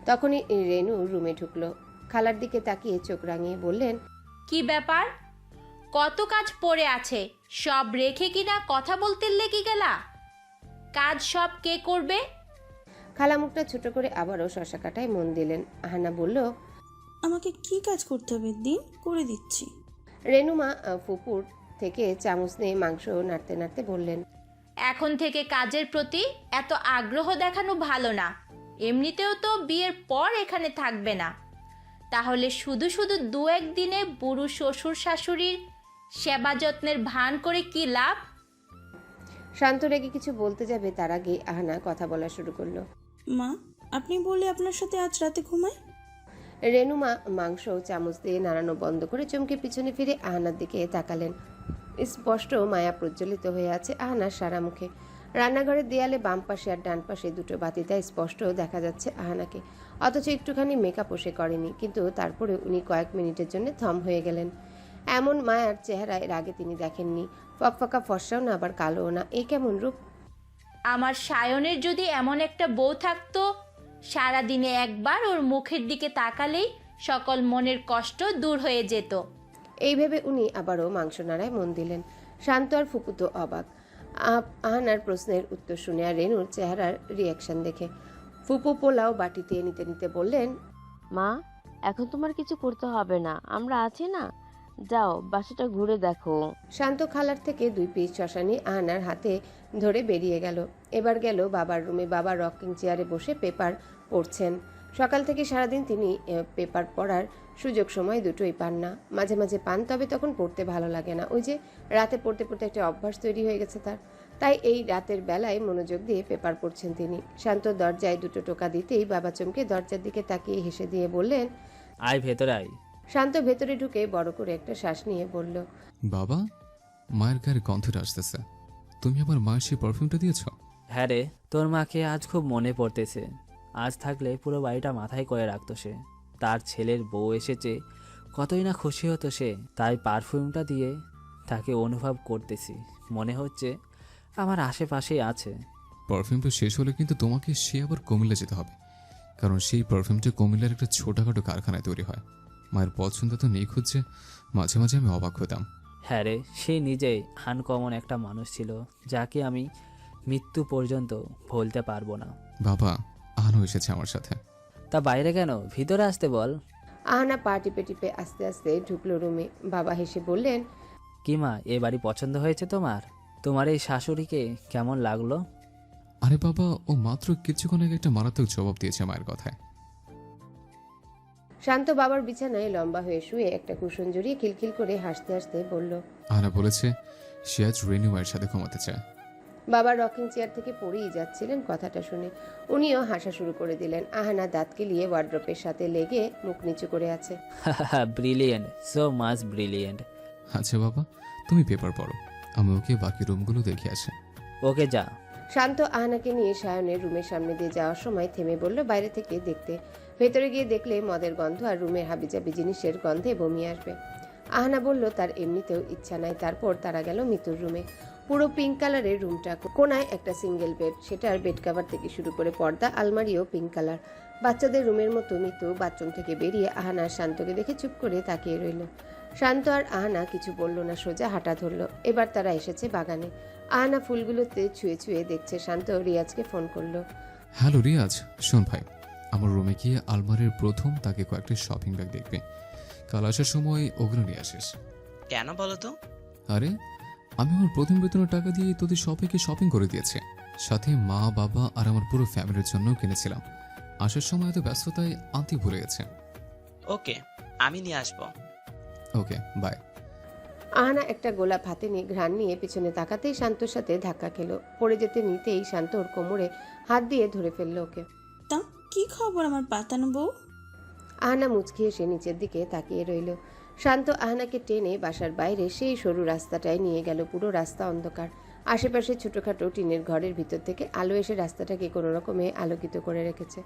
তখনই রেনু রুমে ঢুকলো। খালার দিকে তাকিয়ে চোখ রাঙিয়ে বললেন, কি ব্যাপার? কত কাজ পড়ে আছে, সব রেখে কিনা কথা বলতে লেগে গেলা? কাজ সব কে করবে? খালা মুখটা ছোট করে আবারও শশা কাটায় মন দিলেন। আহানা বলল, আমাকে কি কাজ করতে হবে দিন, করে দিচ্ছি। রেনুমা ফুপুর থেকে চামচ নিয়ে মাংস নাড়তে নাড়তে বললেন, এখন থেকে কাজের প্রতি এত আগ্রহ দেখানো ভালো না। এমনিতেও তো বিয়ের পর এখানে থাকবে না, তাহলে শুধু শুধু দু একদিনে বুড়ো শ্বশুর শাশুড়ির সেবা যত্নের ভান করে কি লাভ? শান্ত রেগে কিছু বলতে যাবে তার আগে আহানা কথা বলা শুরু করলো। মা, আপনি বললে আপনার সাথে আজ রাতে ঘুমাই। রেনুমা মাংস চামচ দিয়ে নাড়ানো বন্ধ করে চমকে পিছনে ফিরে আহানার দিকে তাকালেন। স্পষ্ট মায়া প্রজ্বলিত হয়ে আছে আহানার সারা মুখে। রান্নাঘরের দেয়ালে বাম পাশে আর ডান পাশে দুটো বাতিতে স্পষ্ট দেখা যাচ্ছে আহানাকে, অথচ একটুখানি মেকআপও সে করেনি। কিন্তু তারপরে উনি কয়েক মিনিটের জন্য থম হয়ে গেলেন। এমন মায়ার চেহারা এর আগে তিনি দেখেননি। ফকফকা ফর্সাও না, আবার কালোও না। এই কেমন রূপ! আমার সায়নের যদি এমন একটা বউ থাকতো, সারাদিনে একবার ওর মুখের দিকে তাকালেই সকল মনের কষ্ট দূর হয়ে যেত। এই ভেবে উনি আবারও মাংস নাড়ায় মন দিলেন। শান্ত আর ফুপু তো অবাক আহানার প্রশ্নের উত্তর শুনে আর রেনুর চেহারার রিয়াকশন দেখে। ফুপু পোলাও বাটিতে নিতে নিতে বললেন, মা, এখন তোমার কিছু করতে হবে না, আমরা আছি না। যাও বাসাটা ঘুরে দেখো। শান্ত খালার থেকে 2 পিস শশা নিয়ে আহানার হাতে ধরে বেরিয়ে গেল। এবার গেল বাবার রুমে। বাবা রকিং চেয়ারে বসে পেপার পড়ছেন। সকাল থেকে সারাদিন তিনি পেপার পড়ার সুযোগ সময় দুটোই পান না। মাঝে মাঝে পান, তবে তখন পড়তে ভালো লাগে না। ওই যে রাতে পড়তে পড়তে একটা অভ্যাস তৈরি হয়ে গেছে তার। তাই এই রাতের বেলায় মনোযোগ দিয়ে পেপার পড়ছেন তিনি। শান্ত দরজায় দুটো টোকা দিতেই বাবা চমকে দরজার দিকে তাকিয়ে হেসে দিয়ে বললেন, আয় ভেতরে আয়। শান্ত ভেতরে ঢুকে বড় করে একটা শ্বাস নিয়ে বলল, বাবা, মায়ের গায়ের গন্ধটা আসতেছে। তুমি আবার মায়ের সেই পারফিউমটা দিয়েছ? হ্যাঁ রে, তোর মাকে আজ খুব মনে পড়তেছে। আজ থাকলে পুরো বাড়িটা মাথায় করে রাখতো সে। তার ছেলের বউ এসেছে, কতই না খুশি হতো সে। তাই পারফিউমটা দিয়ে তাকে অনুভব করতেছি, মনে হচ্ছে আমার আশেপাশেই আছে। পারফিউমটা শেষ হলে কিন্তু তোমাকে সে আবার কুমিল্লা যেতে হবে, কারণ সেই পারফিউমটা কুমিল্লার একটা ছোটখাটো কারখানায় তৈরি হয়। মায়ের পছন্দ তো নেই খুঁজছে, মাঝে মাঝে আমি অবাক হতাম। হ্যাঁ রে, সে নিজেই আনকমন একটা মানুষ ছিল, যাকে আমি মৃত্যু পর্যন্ত ভুলতে পারবো না। বাবা, আহানো এসেছে আমার সাথে। তা বাইরে কেন, ভিতরে আসতে বল। আহানা পা টিপে টিপে আস্তে আস্তে ঢুকলো রুমে। বাবা হেসে বললেন, কি মা, এ বাড়ি পছন্দ হয়েছে তোমার? তোমার এই শাশুড়িকে কেমন লাগলো? আরে বাবা, ও মাত্র কিছুক্ষণ আগে একটা মারাত্মক জবাব দিয়েছে মায়ের কথায়। শান্ত বাবার বিছানায় লম্বা হয়ে শুয়ে একটা কুশন জড়িয়ে খিলখিল করে হাসতে হাসতে বলল, আহানা বলেছে সে আজ রেনু মায়ের সাথে ঘুমাতে চায়। বাবা রকিং চেয়ার থেকে পড়েই যাচ্ছিলেন কথাটা শুনে। উনিও হাসা শুরু করে দিলেন। আহানা দাঁত কেলিয়ে ওয়ার্ড্রোপের সাথে লেগে মুখ নিচু করে আছে। Brilliant, so much brilliant. আচ্ছা বাবা, তুমি পেপার পড়ো, আমি ওকে বাকি রুমগুলো দেখে আসি। ওকে যা। শান্ত আহানাকে নিয়ে সায়নের রুমের সামনে দিয়ে যাওয়ার সময় থেমে বলল বাইরে থেকে দেখতে। ভেতরে গিয়ে দেখলে মদের গন্ধ আর রুমের হাবিজাবি জিনিসের গন্ধে বমি আসবে। আহানা বলল তার এমনিতেও ইচ্ছা নাই। তারপর তারা গেল মিতুর রুমে। পুরো পিঙ্ক কালারের রুমটা, কোনায় একটা সিঙ্গেল বেড, সেটার বেড কাভার থেকে শুরু করে পর্দা আলমারিও পিঙ্ক কালার। বাচ্চাদের রুমের মতো মিতু বাথরুম থেকে বেরিয়ে আহানা আর শান্তকে দেখে চুপ করে তাকিয়ে রইল। শান্ত আর আহানা কিছু বলল না, সোজা হাঁটা ধরল। এবার তারা এসেছে বাগানে। আহানা ফুলগুলোতে ছুঁয়ে ছুঁয়ে দেখছে। শান্ত রিয়াজকে ফোন করলো। হ্যালো রিয়াজ, শোন ভাই, আমার রুমে গিয়ে আলমারির প্রথম তাকে কয়েকটা শপিং ব্যাগ দেখবে। কাল আসার সময় ওগুলো নিয়ে আসিস। কেন বলো তো? আরে, আমি আমার প্রথম বেতনের টাকা দিয়ে তোদের সবাইকে শপিং করে দিয়েছে, সাথে মা বাবা আর আমার পুরো ফ্যামিলির জন্যও কিনেছিলাম। আসার সময় এত ব্যস্ততায় আনতে ভুলে গেছে। ওকে, আমি নিয়ে আসবো। ওকে, বাই। আহানা একটা গোলাপ হাতে নিয়ে ঘ্রাণ নিয়ে পিছনে তাকাতেই শান্তর সাথে ধাক্কা খেলো। পড়ে যেতে নিতেই শান্ত ওর কোমরে হাত দিয়ে ধরে ফেললো ওকে। তা কি খবর আমার পাতানো বউ? আহানা মুচকি এসে নিচের দিকে তাকিয়ে রইল। শান্ত আহানাকে টেনে বাসার বাইরে সেই সরু রাস্তাটায় নিয়ে গেল। পুরো রাস্তা অন্ধকার। আশেপাশে ছোটখাটো টিনের ঘরের ভিতর থেকে আলো এসে রাস্তাটাকে কোনো রকমে আলোকিত করে রেখেছে।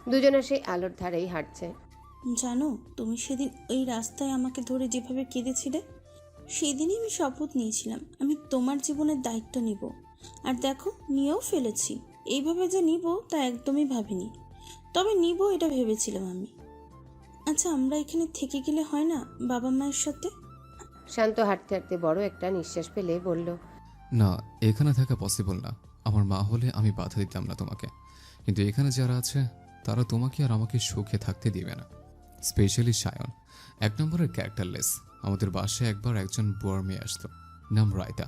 দুজনে সেই আলোর ধারেই হাঁটছে। জানো, তুমি সেদিন ওই রাস্তায় আমাকে ধরে যেভাবে কেঁদেছিলে, সেদিনই আমি শপথ নিয়েছিলাম আমি তোমার জীবনের দায়িত্ব নিব। আর দেখো নিয়েও ফেলেছি। এইভাবে যে নিব তা একদমই ভাবিনি, তবে নিব এটা ভেবেছিলাম আমি। আচ্ছা, আমরা এখানে থেকে গেলে হয় না বাবা মায়ের সাথে? শান্ত হাঁটতে হাঁটতে বড় একটা নিঃশ্বাস ফেলে বলল, না, এখানে থাকা পসিবল না। আমার মা হলে আমি বাধা দিতাম না তোমাকে, কিন্তু এখানে যারা আছে তারা তোমাকে আর আমাকে সুখে থাকতে দিবে না। স্পেশালি সায়ন, 1 নম্বরের ক্যারেক্টারলেস। আমাদের বাসায় একবার একজন বুয়ার মেয়ে আসতো, নাম রায়তা।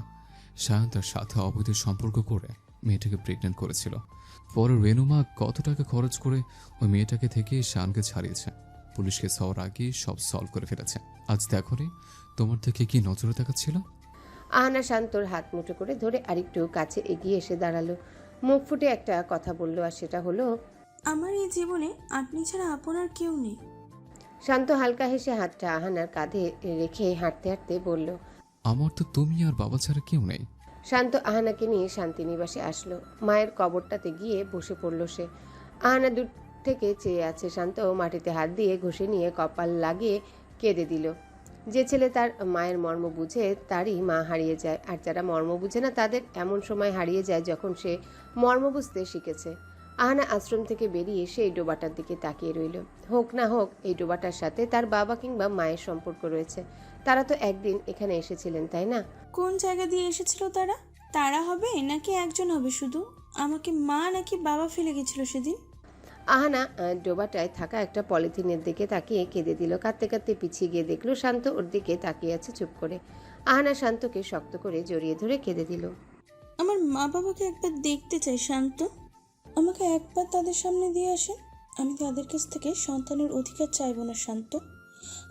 সায়ন তার সাথে অবৈধ সম্পর্ক করে মেয়েটাকে প্রেগনেন্ট করেছিল। পরে রেনুমা কত টাকা খরচ করে ওই মেয়েটাকে থেকে শায়নকে ছাড়িয়েছে। পুলিশকে সওয়ার আগে সব সলভ করে ফেলেছে। আজ দেখো রে, তোমার থেকে কি নজরে দেখাচ্ছিল? আহানা শান্তর হাত মুঠো করে ধরে আরেকটু কাছে এগিয়ে এসে দাঁড়ালো। মুখ ফুটে একটা কথা বলল, আর সেটা হলো, আমার এই জীবনে আপনি ছাড়া আপনার কেউ নেই। শান্ত হালকা হেসে হাতটা আহানার কাঁধে রেখে হাঁটতে হাঁটতে বলল। আমার তো তুমি আর বাবা ছাড়া কেউ নেই। শান্ত আহানাকে নিয়ে শান্তিনিবাসে আসলো। মায়ের কবরটাতে গিয়ে বসে পড়ল সে। আহানা দূর থেকে চেয়ে আছে। শান্ত মাটিতে হাত দিয়ে ঘষে নিয়ে কপাল লাগিয়ে কেঁদে দিল। যে ছেলে তার মায়ের মর্ম বুঝে তারই মা হারিয়ে যায়, আর যারা মর্ম বুঝে না তাদের এমন সময় হারিয়ে যায় যখন সে মর্ম বুঝতে শিখেছে। আহানা আশ্রম থেকে বেরিয়ে সেই ডোবাটার দিকে তাকিয়ে রইল। হোক না হোক, এই ডোবাটার সাথে তার বাবা কিংবা মায়ের সম্পর্ক রয়েছে। তারা তো একদিন এখানে এসেছিলেন, তাই না? কোন জায়গা দিয়ে এসেছিল তারা? তারা হবে নাকি একজন হবে শুধু? আমাকে মা নাকি বাবা ফেলে গেছিল সেদিন? আহানা ডোবাটায় থাকা একটা পলিথিনের দিকে তাকিয়ে কেঁদে দিল। কাঁদতে কাঁদতে পিছিয়ে গিয়ে দেখলো শান্ত ওর দিকে তাকিয়ে আছে চুপ করে। আহানা শান্তকে শক্ত করে জড়িয়ে ধরে কেঁদে দিল। আমার মা বাবাকে একবার দেখতে চাই শান্ত। আমাকে একবার তাদের সামনে দিয়ে আসেন। আমি তাদের কাছ থেকে সন্তানের অধিকার চাইব না শান্ত।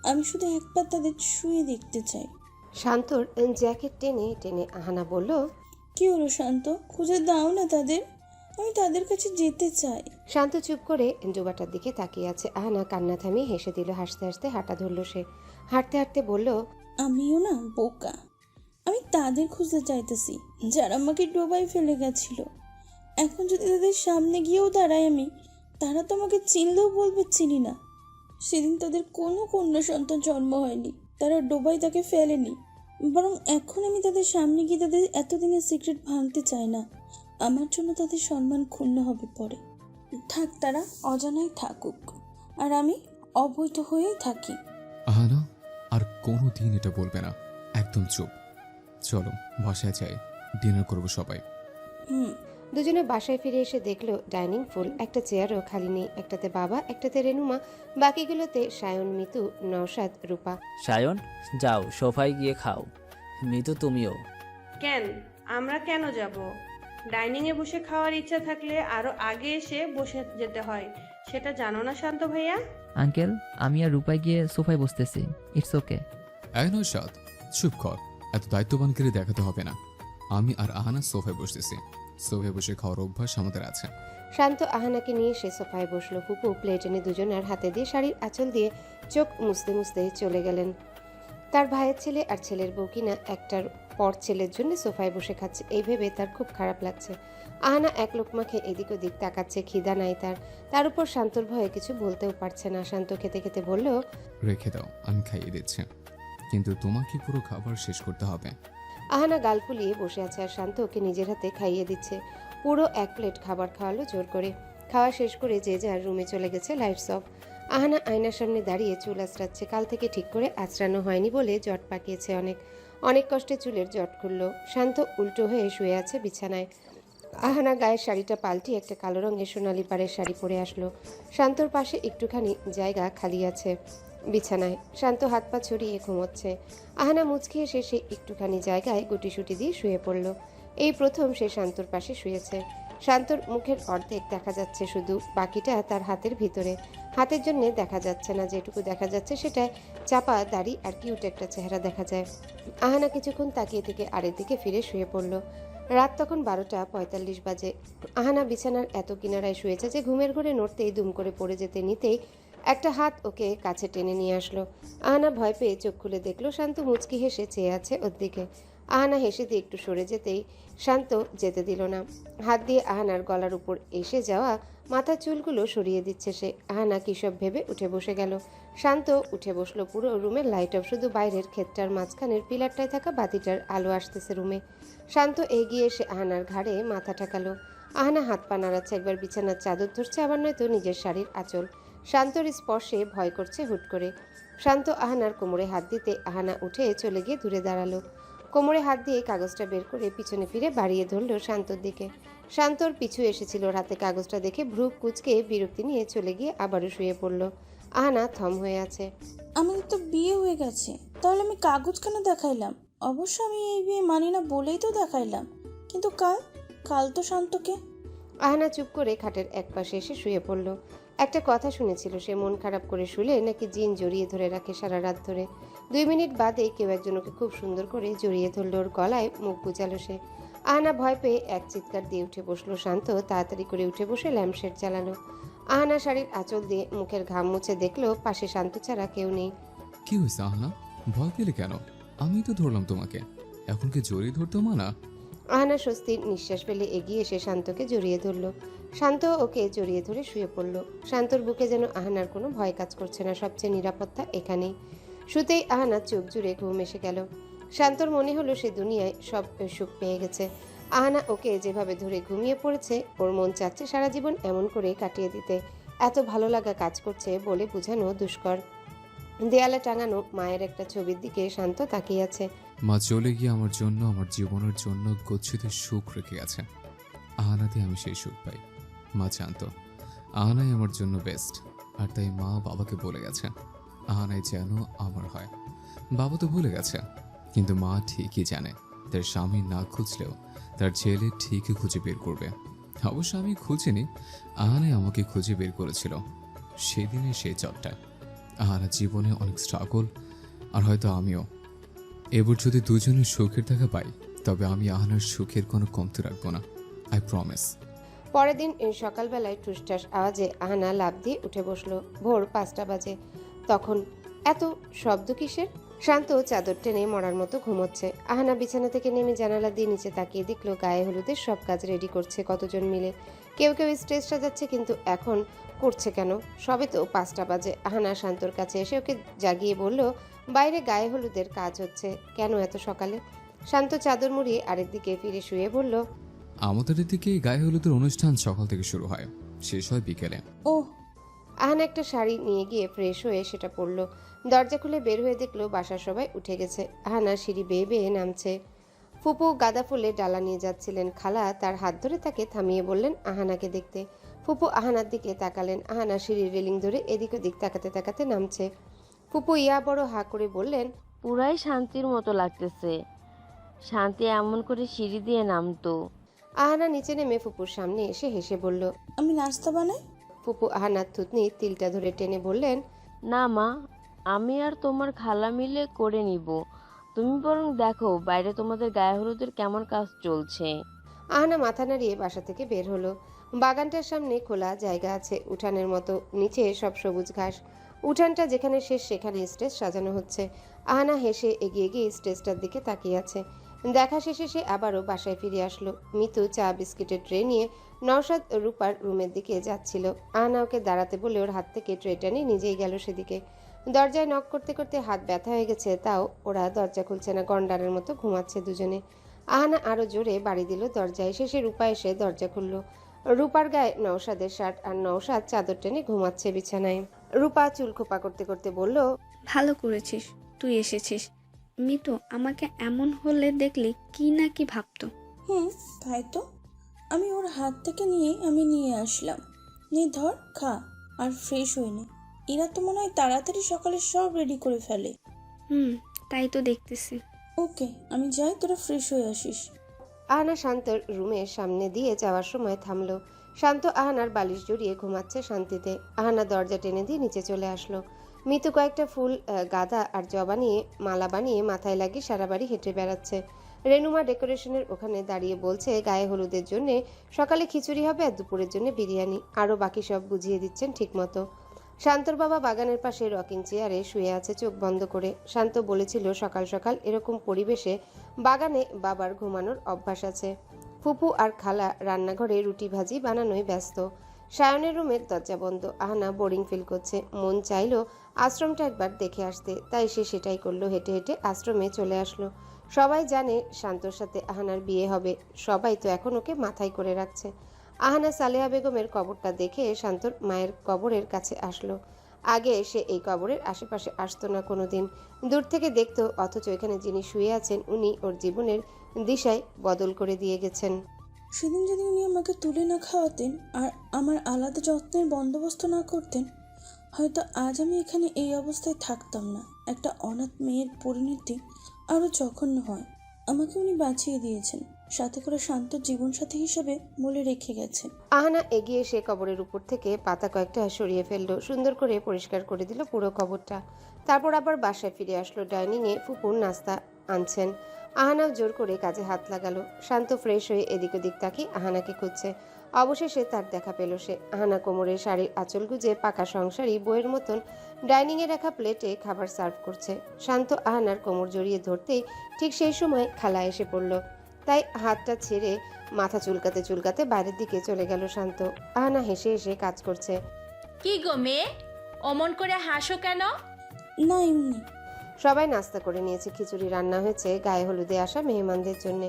আমি শুধু একবার তাদের ছুঁয়ে দেখতে চাই। শান্তর জ্যাকেট টেনে টেনে আহানা বলল, কি হলো শান্ত? খুঁজে দাও না তাদের, আমি তাদের কাছে যেতে চাই। শান্ত চুপ করে ডোবাটার দিকে তাকিয়ে আছে। আহানা কান্না থামিয়ে হেসে দিল। হাসতে হাসতে হাঁটা ধরল সে। হাঁটতে হাঁটতে বলল, আমিও না বোকা, আমি তাদের খুঁজতে চাইতেছি যারা আমাকে ডোবায় ফেলে গেছিল। এখন যদি তাদের সামনে গিয়েও দাঁড়াই আমি, তারা তো আমাকে চিনলেও বলবে চিনি না। সেদিন তাদের কোনো কন্যা সন্তান জন্ম হয়নি, তারা ডোবায় তাকে ফেলেনি। বরং এখন আমি তাদের সামনে গিয়ে তাদের এতদিনের সিক্রেট ভাঙতে চাই না। আমার জন্য তাদের সম্মান ক্ষুণ্ণ হবে পরে। থাক, তারা অজানায় থাকুক, আর আমি অবৈধ হয়েই থাকি। আহানা, আর কোনো দিন এটা বলবে না। একদম চুপ। চলো বাসায় যাই, ডিনার করবো সবাই। দুজনে বাসায় ফিরে এসে দেখলো ডাইনিং ফুল। একটা চেয়ারও খালি নেই। একটাতে বাবা, একটাতে রেনুমা, বাকিগুলোতে সায়ন, মিতু, নওশাদ, রূপা। সায়ন, যাও সোফায় গিয়ে খাও। মিতু, তুমিও। কেন? আমরা কেন যাব? ডাইনিংয়ে বসে খাওয়ার ইচ্ছা থাকলে আরো আগে এসে বসে যেতে হয়, সেটা জানো না শান্ত ভাইয়া? আঙ্কেল, আমি আর রূপায় গিয়ে সোফায় বসতেছি। It's okay. এই নৌশাদ, চুপ কর। এত দায়িত্ববানগিরি দেখাতে হবে না। আমি আর আহানা সোফায় বসতেছি। সোফায় বসে খাওয়ার অভ্যাস আমাদের আছে। শান্ত আহানাকে নিয়ে সে সোফায় বসলো। ফুপু প্লেট এনে দুজনের হাতে দিয়ে শাড়ির আঁচল দিয়ে চোখ মুছতে মুছতে চলে গেলেন। তার ভাইয়ের ছেলে আর ছেলের বউ কিনা একটার পর ছেলের জন্য সোফায় বসে খাচ্ছে, এই ভেবে তার খুব খারাপ লাগছে। আহানা এক লোকমা খেয়ে এদিক ওদিক তাকাচ্ছে। খিদা নাই তার উপর শান্তর ভয়ে কিছু বলতেও পারছে না। শান্ত খেতে খেতে বলল, রেখে দাও, আমি খাইয়ে দিচ্ছি, কিন্তু তোমাকে পুরো খাবার শেষ করতে হবে। আহানা গাল ফুলিয়ে বসে আছে আর শান্ত ওকে নিজের হাতে খাইয়ে দিচ্ছে। পুরো 1 প্লেট খাবার খাওয়ালো জোর করে। খাওয়া শেষ করে যে যার রুমে চলে গেছে। Lights off. আহানা আয়নার সামনে দাঁড়িয়ে চুল আঁচড়াচ্ছে। কাল থেকে ঠিক করে আঁচড়ানো হয়নি বলে জট পাকিয়েছে অনেক। অনেক কষ্টে চুলের জট খুলল। শান্ত উল্টো হয়ে শুয়ে আছে বিছানায়। আহানা গায়ের শাড়িটা পাল্টিয়ে একটা কালো রঙের সোনালি পাড়ের শাড়ি পরে আসলো। শান্তর পাশে একটুখানি জায়গা খালি আছে বিছানায়। শান্ত হাত পা ছড়িয়ে ঘুমোচ্ছে। আহানা মুচকি এসে সেই একটুখানি জায়গায় গুটিসুটি দিয়ে শুয়ে পড়ল। এই প্রথম সে শান্তর পাশে শুয়েছে। শান্তর মুখের অর্ধেক দেখা যাচ্ছে শুধু, বাকিটা তার হাতের ভিতরে। হাতের জন্য দেখা যাচ্ছে না, যেটুকু দেখা যাচ্ছে সেটায় চাপা দাড়ি আর কিউট একটা চেহারা দেখা যায়। আহানা কিছুক্ষণ তাকিয়ে থেকে আরেক দিকে ফিরে শুয়ে পড়ল। রাত তখন 12:45 বাজে। আহানা বিছানার এত কিনারায় শুয়েছে যে ঘুমের ঘোরে নড়তেই দুম করে পড়ে যেতে নিতেই একটা হাত ওকে কাছে টেনে নিয়ে আসলো। আহানা ভয় পেয়ে চোখ খুলে দেখলো শান্ত মুচকি হেসে চেয়ে আছে ওর দিকে। আহানা হেসে দিয়ে একটু সরে যেতেই শান্ত যেতে দিল না। হাত দিয়ে আহানার গলার উপর এসে যাওয়া মাথার চুলগুলো সরিয়ে দিচ্ছে সে। আহানা কী সব ভেবে উঠে বসে গেল। শান্ত উঠে বসলো। পুরো রুমের লাইট অফ, শুধু বাইরের ক্ষেতটার মাঝখানের পিলারটায় থাকা বাতিটার আলো আসতেছে রুমে। শান্ত এগিয়ে এসে আহানার ঘাড়ে মাথা ঠেকালো। আহানা হাত পা নাড়াচ্ছে, একবার বিছানার চাদর ধরছে, আবার নয়তো নিজের শাড়ির আঁচল। শান্তর স্পর্শে ভয় করছে হুট করে। শান্ত আহানার কোমরে হাত দিতে আহানা উঠে চলে গিয়ে দূরে দাঁড়ালো। কোমরে হাত দিয়ে কাগজটা বের করে পিছনে ফিরে বাড়িয়ে ধরল শান্তর দিকে। শান্তর পিছু এসেছিল, রাতে কাগজটা দেখে ভ্রু কুঁচকে বিরক্তি নিয়ে চলে গিয়ে আবারও শুয়ে পড়ল। আহানা থম হয়ে আছে। আমাদের তো বিয়ে হয়ে গেছে, তাহলে আমি কাগজ কেন দেখাইলাম? অবশ্য আমি এই বিয়ে মানি না বলেই তো দেখাইলাম। কিন্তু কাল তো শান্তকে। আহানা চুপ করে খাটের একপাশে এসে শুয়ে পড়ল। একটা কথা শুনেছিল সে, মন খারাপ করে শুলে নাকি জিন জড়িয়ে ধরে রাখে সারা রাত ধরে। 2 মিনিট বাদে কেউ একজন ওকে খুব সুন্দর করে জড়িয়ে ধরল, ওর গলায় মুখ গুজালো সে। আহানা ভয় পেয়ে এক চিৎকার দিয়ে উঠে বসলো। শান্ত তাড়াতাড়ি করে উঠে বসে ল্যাম্পশেড জ্বালালো। আহানা শাড়ির আঁচল দিয়ে মুখের ঘাম মুছে দেখলো পাশে শান্ত ছাড়া কেউ নেই। কি হয়েছে আহনা? ভয় পেলে কেন? আমি তো ধরলাম তোমাকে, এখন কি জড়িয়ে ধরতো মানা? আহানা স্বস্তির নিঃশ্বাস ফেলে এগিয়ে এসে শান্তকে জড়িয়ে ধরল। শান্ত ওকে জড়িয়ে ধরে শুয়ে পড়ল। শান্তর বুকে যেন আহানার কোনো ভয় কাজ করছে না, সবচেয়ে নিরাপত্তা এখানেই। শুতেই আহানার চোখ জুড়ে ঘুম এসে গেল। শান্তর মনে হলো সে দুনিয়ায় সব সুখ পেয়ে গেছে। আহানা ওকে যেভাবে ধরে ঘুমিয়ে পড়েছে, ওর মন চাচ্ছে সারা জীবন এমন করে কাটিয়ে দিতে। এত ভালো লাগা কাজ করছে বলে বোঝানো দুষ্কর। দেয়ালে টাঙানো মায়ের একটা ছবির দিকে শান্ত তাকিয়ে আছে। মা চলে গিয়ে আমার জন্য, আমার জীবনের জন্য গচ্ছিত সুখ রেখে গেছে। আহানাতে আমি সেই সুখ পাই। মা জানতো আহানাই আমার জন্য বেস্ট, আর তাই মা বাবাকে বলে গেছে আহানাই যেন আমার হয়। বাবা তো ভুলে গেছে, কিন্তু মা ঠিকই জানে তার স্বামী না খুঁজলেও তার ছেলে ঠিকই খুঁজে বের করবে। অবশ্য আমি খুঁজিনি, আহানাই আমাকে খুঁজে বের করেছিল সেদিনে সেই চটটা। আহানা জীবনে অনেক স্ট্রাগল, আর হয়তো আমিও। এবার যদি দুজনের সুখের দেখা পাই, তবে আমি আহানার সুখের কোনো কমতি রাখবো না, আই প্রমিস। পরের দিন সকালবেলায় টুসটাস আওয়াজে আহানা লাফ দিয়ে উঠে বসলো। ভোর 5টা বাজে। তখন এত শব্দ কিসের? শান্ত চাদর টেনে মরার মতো ঘুমোচ্ছে। আহানা বিছানা থেকে নেমে জানালা দিয়ে নিচে তাকিয়ে দেখলো গায়ে হলুদের সব কাজ রেডি করছে কতজন মিলে। কেউ কেউ স্টেজ সাজাচ্ছে, কিন্তু এখন করছে কেন? সবে তো 5টা বাজে। আহানা শান্তর কাছে এসে ওকে জাগিয়ে বলল, বাইরে গায়ে হলুদের কাজ হচ্ছে, কেন এত সকালে? শান্ত চাদর মুড়িয়ে আরেকদিকে ফিরে শুয়ে বলল, আমাদের দিকে গায়ে হলুদের অনুষ্ঠান সকাল থেকে শুরু হয়, শেষ হয় বিকেলে। ও আহানা একটা শাড়ি নিয়ে গিয়ে ফ্রেশ হয়ে সেটা পরলো। দরজা খুলে বের হয়ে দেখলো বাসার সবাই উঠে গেছে। আহানা সিঁড়ি বেয়ে বেয়ে নামছে। ফুপু গাঁদা ফুলের ডালা নিয়ে যাচ্ছিলেন। খালা তার হাত ধরে তাকে থামিয়ে বললেন আহানাকে দেখতে। ফুপু আহানার দিকে তাকালেন। আহানা সিঁড়ির রেলিং ধরে এদিক ওদিক তাকাতে তাকাতে নামছে। ফুপু ইয়া বড় হা করে বললেন, পুরাই শান্তির মতো লাগতেছে। শান্তি এমন করে সিঁড়ি দিয়ে নামতো। আহানা নিচে নেমে ফুপুর সামনে এসে হেসে বলল, আমি নাস্তা বানাই? ফুপু আহানার থুতনি তিলটা ধরে টেনে বললেন, না মা, আমি আর তোমার খালা মিলে করে নিব। তুমি বরং দেখো বাইরে তোমাদের গায়ে হলুদের কেমন কাজ চলছে। আহানা মাথা নাড়িয়ে বাসা থেকে বের হলো। বাগানটার সামনে খোলা জায়গা আছে, উঠানের মতো, নিচে সব সবুজ ঘাস। উঠানটা যেখানে শেষ সেখানে স্টেজ সাজানো হচ্ছে। আহানা হেসে এগিয়ে গিয়ে স্টেজটার দিকে তাকিয়ে আছে। দেখা শেষে সে আবারও বাসায় ফিরে আসলো। মিতু চা বিস্কিটের ট্রে নিয়ে নওশাদ রূপার রুমের দিকে যাচ্ছিল। আহানা ওকে দাঁড়াতে বলে ওর হাত থেকে ট্রেটা নিয়ে নিজেই গেল সেদিকে। দরজায় নক করতে করতে হাত ব্যথা হয়ে গেছে, তাও ওরা দরজা খুলছে না, গন্ডারের মতো ঘুমাচ্ছে দুজনে। আহানা আরো জোরে বাড়ি দিল দরজায়। শেষে রূপা এসে দরজা খুলল। রূপার গায়ে নওশাদের শার্ট, আর নওশাদ চাদর টেনে ঘুমাচ্ছে বিছানায়। রূপা চুল খোপা করতে করতে বলল, ভালো করেছিস তুই এসেছিস। মিতু আমাকে এমন হলে দেখলে কি না কি ভাবতো। তাই তো, আমি ওর হাত থেকে নিয়ে আসলাম। নে ধর, খা আর ফ্রেশ হয়ে নে। এরা তো মনে হয় তাড়াতাড়ি সকালে সব রেডি করে ফেলে। তাই তো দেখতেছি। ওকে, আমি যাই, তোরা ফ্রেশ হয়ে আসিস। আহানা শান্তর রুমের সামনে দিয়ে যাওয়ার সময় থামলো। শান্ত আহানার বালিশ জড়িয়ে ঘুমাচ্ছে শান্তিতে। আহানা দরজা টেনে দিয়ে নিচে চলে আসলো। মিতু কয়েকটা ফুল, গাঁদা আর জবা নিয়ে মালা বানিয়ে মাথায় লাগিয়ে সারা বাড়ি হেঁটে বেড়াচ্ছে। রেনুমা ডেকোরেশনের ওখানে দাঁড়িয়ে বলছে গায়ে হলুদের জন্য সকালে খিচুড়ি হবে আর দুপুরের জন্য বিরিয়ানি, আরও বাকি সব বুঝিয়ে দিচ্ছেন ঠিকমতো। শান্তর বাবা বাগানের পাশে রকিং চেয়ারে শুয়ে আছে চোখ বন্ধ করে। শান্ত বলেছিল সকাল সকাল এরকম পরিবেশে বাগানে বাবার ঘুমানোর অভ্যাস আছে। ফুপু আর খালা রান্নাঘরে রুটি ভাজি বানানোয় ব্যস্ত। সায়নের রুমের দরজা বন্ধ। আহানা বোরিং ফিল করছে, মন চাইলো আশ্রমটা একবার দেখে আসতে, তাই সে সেটাই করলো। হেঁটে হেঁটে আশ্রমে চলে আসলো। সবাই জানে শান্তর সাথে আহানার বিয়ে হবে, সবাই তো এখন ওকে মাথায় করে রাখছে। আহানা সালেহা বেগমের কবরটা দেখে শান্তর মায়ের কবরের কাছে আসলো। আগে সে এই কবরের আশেপাশে আসতো না কোনোদিন, দূর থেকে দেখতো, অথচ এখানে যিনি শুয়ে আছেন উনি ওর জীবনের দিশায় বদল করে দিয়ে গেছেন। সেদিন যদি উনি আমাকে তুলে না খাওয়াতেন আর আমার আলাদা যত্নের বন্দোবস্ত না করতেন, হয়তো আজ আমি এখানে এই অবস্থায় থাকতাম না। একটা অনাথ মেয়ের পরিণতি আরও জঘন্য হয়। আমাকে উনি বাঁচিয়ে দিয়েছেন, সাথে করে শান্ত জীবনসাথী হিসেবে বলে রেখে গেছেন। আহানা এগিয়ে সে কবরের উপর থেকে পাতা কয়েকটা সরিয়ে ফেললো, সুন্দর করে পরিষ্কার করে দিল পুরো কবরটা। তারপর আবার বাসায় ফিরে আসলো। ডাইনিংয়ে ফুপুর নাস্তা আনছেন। আহানাও জোর করে কাজে হাত লাগালো। শান্ত ফ্রেশ হয়ে এদিক ওদিক তাকিয়ে আহানাকে খুঁজছে। অবশেষে তার দেখা পেল সে। আহানা কোমরে শাড়ির আঁচল গুজে পাকা সংসারী বইয়ের মতন ডাইনিংয়ে রাখা প্লেটে খাবার সার্ভ করছে। শান্ত আহানার কোমর জড়িয়ে ধরতেই ঠিক সেই সময় খালা এসে পড়ল। তাই হাতটা ছেড়ে মাথা চুলকাতে চুলকাতে বাইরের দিকে চলে গেল শান্ত। আহানা হেসে হেসে কাজ করছে। কি গো মেয়ে, অমন করে হাসো কেন? না, এমনি। সবাই নাস্তা করে নিয়েছে, খিচুড়ি রান্না হয়েছে গায়ে হলুদে আসা মেহমানদের জন্য।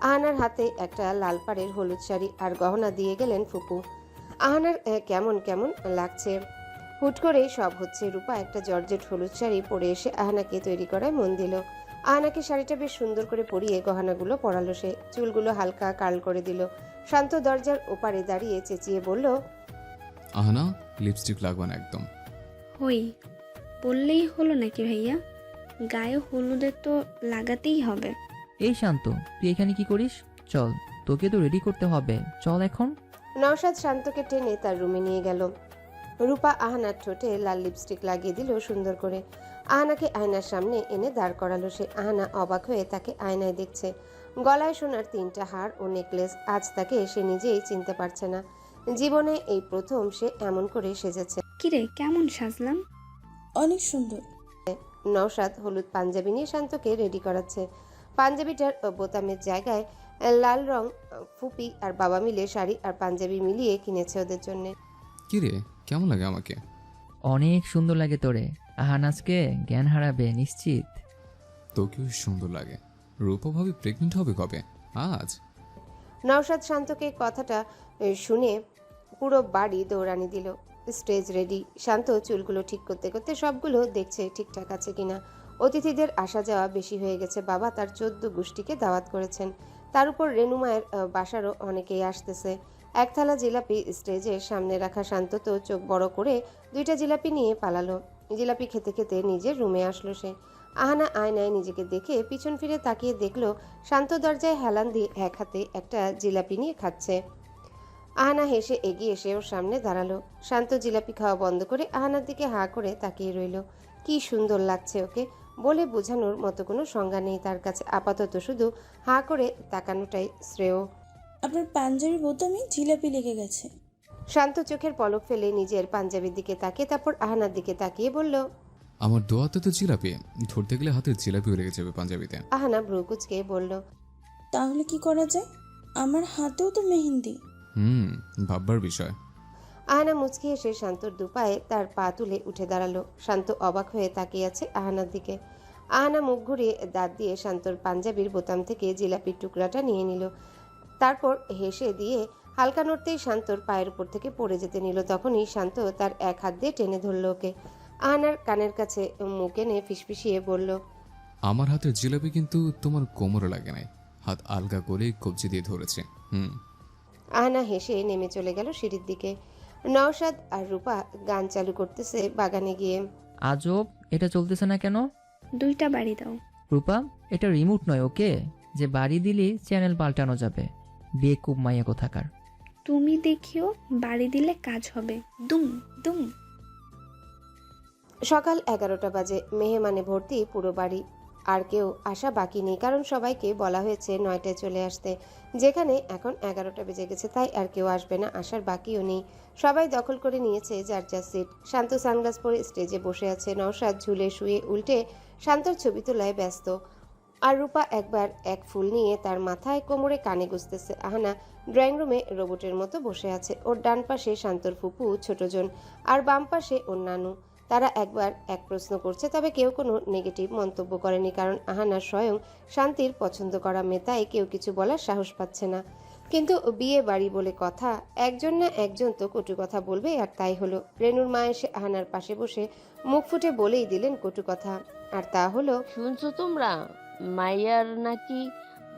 আহানার হাতে একটা লাল পাড়ের হলুদ শাড়ি আর গহনা দিয়ে গেলেন ফুপু। আহানার কেমন কেমন লাগছে। হুট করেই সব হচ্ছে। রূপা একটা জর্জেট হলুদ শাড়ি পরে এসে আহানাকে তৈরি করায় মন দিল। আহানাকে শাড়িটা বেশ সুন্দর করে পরিয়ে গহনাগুলো পরালো সে। চুলগুলো হালকা কার্ল করে দিল। শান্ত দরজার ওপারে দাঁড়িয়ে চেঁচিয়ে বলল, আহানা, লিপস্টিক লাগবে না একদম। হই বললেই হলো নাকি ভাইয়া? গায়ে হলুদের তো লাগাতেই হবে। এই শান্ত, তুই এখানে কি করিস? চল, তোকে তো রেডি করতে হবে, চল এখন। নওশাদ শান্তকে টেনে তার রুমে নিয়ে গেল। রূপা আহানার ঠোঁটে লাল লিপস্টিক লাগিয়ে দিল সুন্দর করে। আহানাকে আয়নার সামনে এনে দাঁড় করালো সে। আহানা অবাক হয়ে তাকে আয়নায় দেখছে। গলায় সোনার 3টা হার ও নেকলেস। আজ তাকে সে নিজেই চিনতে পারছে না। জীবনে এই প্রথম সে এমন করে সেজেছে। কিরে, কেমন সাজলাম? অনেক সুন্দর। নওশাদ হলুদ পাঞ্জাবি নিয়ে শান্তকে রেডি করাচ্ছে। পাঞ্জাবিটার বোতামের জায়গায় লাল রং ফুপি আর বাবা মিলে শাড়ি আর পাঞ্জাবি মিলিয়ে কিনেছে ওদের জন্য। কি রে, কেমন লাগে আমাকে? অনেক সুন্দর লাগে তোরে। আহানাজকে জ্ঞান হারাবে নিশ্চিত। তোকেও সুন্দর লাগে। রূপা ভাবি প্রেগনেন্ট হবে কবে? আজ? নওশাদ শান্তকে কথাটা শুনে পুরো বাড়ি দৌড়ানি দিল। Stage ready. শান্ত চুলগুলো ঠিক করতে করতে সবগুলো দেখছে ঠিকঠাক আছে কিনা। অতিথিদের আসা যাওয়া বেশি হয়ে গেছে। বাবা তার 14 গোষ্ঠীকে দাওয়াত করেছেন। তার উপর রেনুমায়ের বাসারও অনেকেই আসতেছে। এক থালা জিলাপি স্টেজের সামনে রাখা। শান্ত তো চোখ বড় করে 2টা জিলাপি নিয়ে পালালো। জিলাপি খেতে খেতে নিজের রুমে আসলো সে। আহানা আয়নায় নিজেকে দেখে পিছন ফিরে তাকিয়ে দেখলো শান্ত দরজায় হেলান দিয়ে এক হাতে একটা জিলাপি নিয়ে খাচ্ছে। আহানা হেসে এগিয়ে এসে ওর সামনে দাঁড়ালো। শান্ত জিলাপি খাওয়া বন্ধ করে আহানার দিকে হাঁ করে তাকিয়ে রইল। কি সুন্দর লাগছে ওকে, বলে বোঝানোর মতো কোনো সংজ্ঞা নেই তার কাছে। আপাতত শুধু হাঁ করে তাকানোটাই শ্রেয়। আপনার পাঞ্জাবির বোতামে জিলাপি লেগে গেছে। শান্ত চোখের পলক ফেলে নিজের পাঞ্জাবির দিকে তাকিয়ে তারপর আহানার দিকে তাকিয়ে বলল, আমার দোয়াতে তো জিলাপি, ধরতে গেলে হাতের জিলাপিও লেগে যাবে পাঞ্জাবিতে। আহানা ভ্রু কুঁচকে বলল, তাহলে কি করা যায়? আমার হাতেও তো মেহেন্দি। ভাববার বিষয়। আহানা মুচকি এসে শান্তর দুপায়ে তার পা তুলে উঠে দাঁড়ালো। শান্ত অবাক হয়ে তাকিয়ে আছে আহানার দিকে। আহানা মুখ ঘুরিয়ে দাঁত দিয়ে শান্তর পাঞ্জাবির বোতাম থেকে জিলাপির টুকরাটা নিয়ে নিল। তারপর হেসে দিয়ে হালকা নড়তেই শান্তর পায়ের উপর থেকে পড়ে যেতে নিল। তখনই শান্ত তার এক হাত দিয়ে টেনে ধরল ওকে। আহানার কানের কাছে মুখ এনে ফিসফিসিয়ে বলল, আমার হাতের জিলাপি কিন্তু তোমার কোমরে লাগে নাই, হাত আলগা করে কবজি দিয়ে ধরেছে। আহানা হেসে নেমে চলে গেল সিঁড়ির দিকে। নওশাদ আর রূপা গান চালু করতেছে বাগানে গিয়ে। আজব, এটা চলতেছে না কেন? 2টা বাড়ি দাও। রূপা, এটা রিমোট নয় ওকে, যে বাড়ি দিলি চ্যানেল পাল্টানো যাবে। বেকুব মাইয়া কোথাকার। তুমি দেখিও, বাড়ি দিলে কাজ হবে। দুম দুম। সকাল 11টা বাজে। মেহমানে ভর্তি পুরো বাড়ি। আর কেউ আসা বাকি নেই, কারণ সবাইকে বলা হয়েছে 9টায় চলে আসতে। যেখানে এখন 11টা বেজে গেছে, তাই আর কেউ আসবে না, আসার বাকিও নেই। সবাই দখল করে নিয়েছে যার যার সিট। শান্ত সানগ্লাস পরে স্টেজে বসে আছে। নওশাদ ঝুলে শুয়ে উল্টে শান্তর ছবি তোলায় ব্যস্ত। আর রূপা একবার এক ফুল নিয়ে তার মাথায় কোমরে কানে গুজতেছে। আহানা ড্রয়িং রুমে রোবটের মতো বসে আছে। ওর ডান পাশে শান্তর ফুপু ছোটজন আর বাম পাশে ওর নানু। তারা একবার এক প্রশ্ন করছে, তবে কেউ কোনো নেগেটিভ মন্তব্য করেনি, কারণ আহানা স্বয়ং শান্তির পছন্দ করা মেয়ে, তাই কেউ কিছু বলার সাহস পাচ্ছে না। কিন্তু বিয়ে বাড়ি বলে কথা, একজন না একজন তো কটু কথা বলবে, আর তাই হলো। রেনুর মা এসে আহানার পাশে বসে মুখ ফুটে বলেই দিলেন কটু কথা, আর তা হলো, শুনছো তোমরা? মাইয়ার নাকি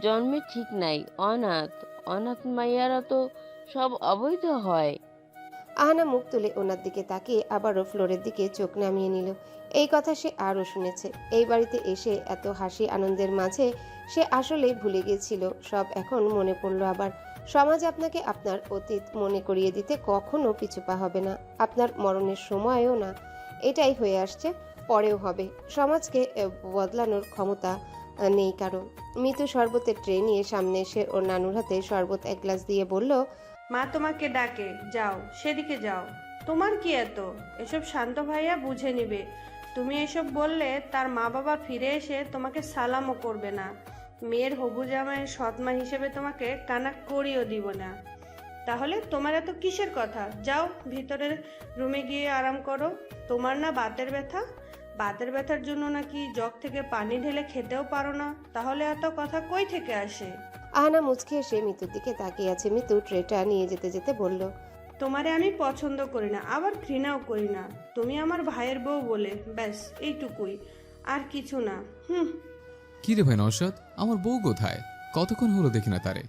জন্মে ঠিক নাই, অনাথ। অনাথ মাইয়ারা তো সব অবৈধ হয়। আহানা মুখ তুলে ওনার দিকে তাকিয়ে আবারও ফ্লোরের দিকে চোখ নামিয়ে নিল। এই কথা সে আরও শুনেছে। এই বাড়িতে এসে এত হাসি আনন্দের মাঝে সে আসলেই ভুলে গিয়েছিল সব। এখন মনে পড়ল আবার। সমাজ আপনাকে আপনার অতীত মনে করিয়ে দিতে কখনো পিছুপা হবে না, আপনার মরণের সময়ও না। এটাই হয়ে আসছে, পরেও হবে। সমাজকে বদলানোর ক্ষমতা নেই কারো। মিতু শরবতের ট্রে নিয়ে সামনে এসে ওর নানুর হাতে শরবত এক গ্লাস দিয়ে বলল, মা তোমাকে ডাকে, যাও সেদিকে যাও। তোমার কি এত? এসব শান্ত ভাইয়া বুঝে নিবে। তুমি এসব বললে তার মা বাবা ফিরে এসে তোমাকে সালামও করবে না। মেয়ের হবু জামাইয়ের সৎমা হিসেবে তোমাকে কানা করিও দিব না। তাহলে তোমার এত কিসের কথা? যাও ভিতরের রুমে গিয়ে আরাম করো। তোমার না বাতের ব্যথা? বাতের ব্যথার জন্য নাকি জগ থেকে পানি ঢেলে খেতেও পারো না? তাহলে এত কথা কই থেকে আসে? আহানা মুচকে এসে মিতুর দিকে তাকিয়ে আছে। মিতু ট্রেটা নিয়ে যেতে যেতে বলল, তোমারে আমি পছন্দ করি না, আবার ঘৃণাও করি না। তুমি আমার ভাইয়ের বউ বলে, ব্যাস এইটুকুই, আর কিছু না। কি রে ভাই নওশাদ, আমার বউ কোথায়? কতক্ষণ হলো দেখি না তারে।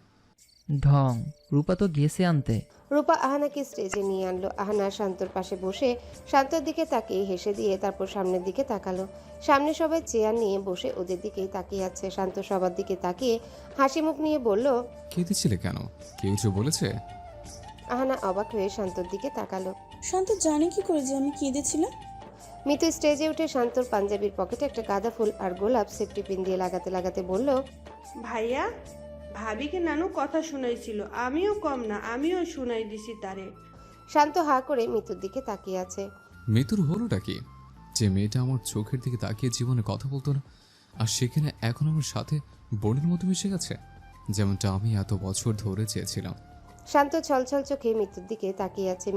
ঢং, রূপা তো গেছে আনতে। রূপা আহানাকে স্টেজে নিয়ে আনলো। আহানা শান্তর পাশে বসে শান্তর দিকে তাকিয়ে হেসে দিয়ে তারপর সামনের দিকে তাকালো। সামনে সবাই চেয়ার নিয়ে বসে ওদের দিকেই তাকিয়ে আছে। শান্ত সবার দিকে তাকিয়ে হাসি মুখ নিয়ে বলল, কেঁদেছিলে কেন? কেউ কিছু বলেছে? আহানা অবাক হয়ে শান্তর দিকে তাকালো। শান্ত জানে কি করে যে আমি কেঁদেছিলাম? মিতু স্টেজে উঠে শান্তর পাঞ্জাবির পকেটে একটা গাঁদা ফুল আর গোলাপ সেফটি পিন দিয়ে লাগাতে লাগাতে বলল, ভাইয়া, ভাবিকে নানু কথা শুনাইছিল, আমিও কম না, আমিও শুনাই দিছি তারে। শান্ত হা করে মিতুর দিকে তাকিয়ে আছে। মৃত্যুর হলোটা কি? যে মেয়েটা আমার চোখের দিকে তাকিয়ে জীবনে কথা বলতো না, আর সেখানে এখন আমার সাথে বোনের মতো মিশে গেছে, যেমনটা আমি এত বছর ধরে চেয়েছিলাম। শান্ত ছলছল চোখে মিতুর দিকে তাকিয়ে আছে।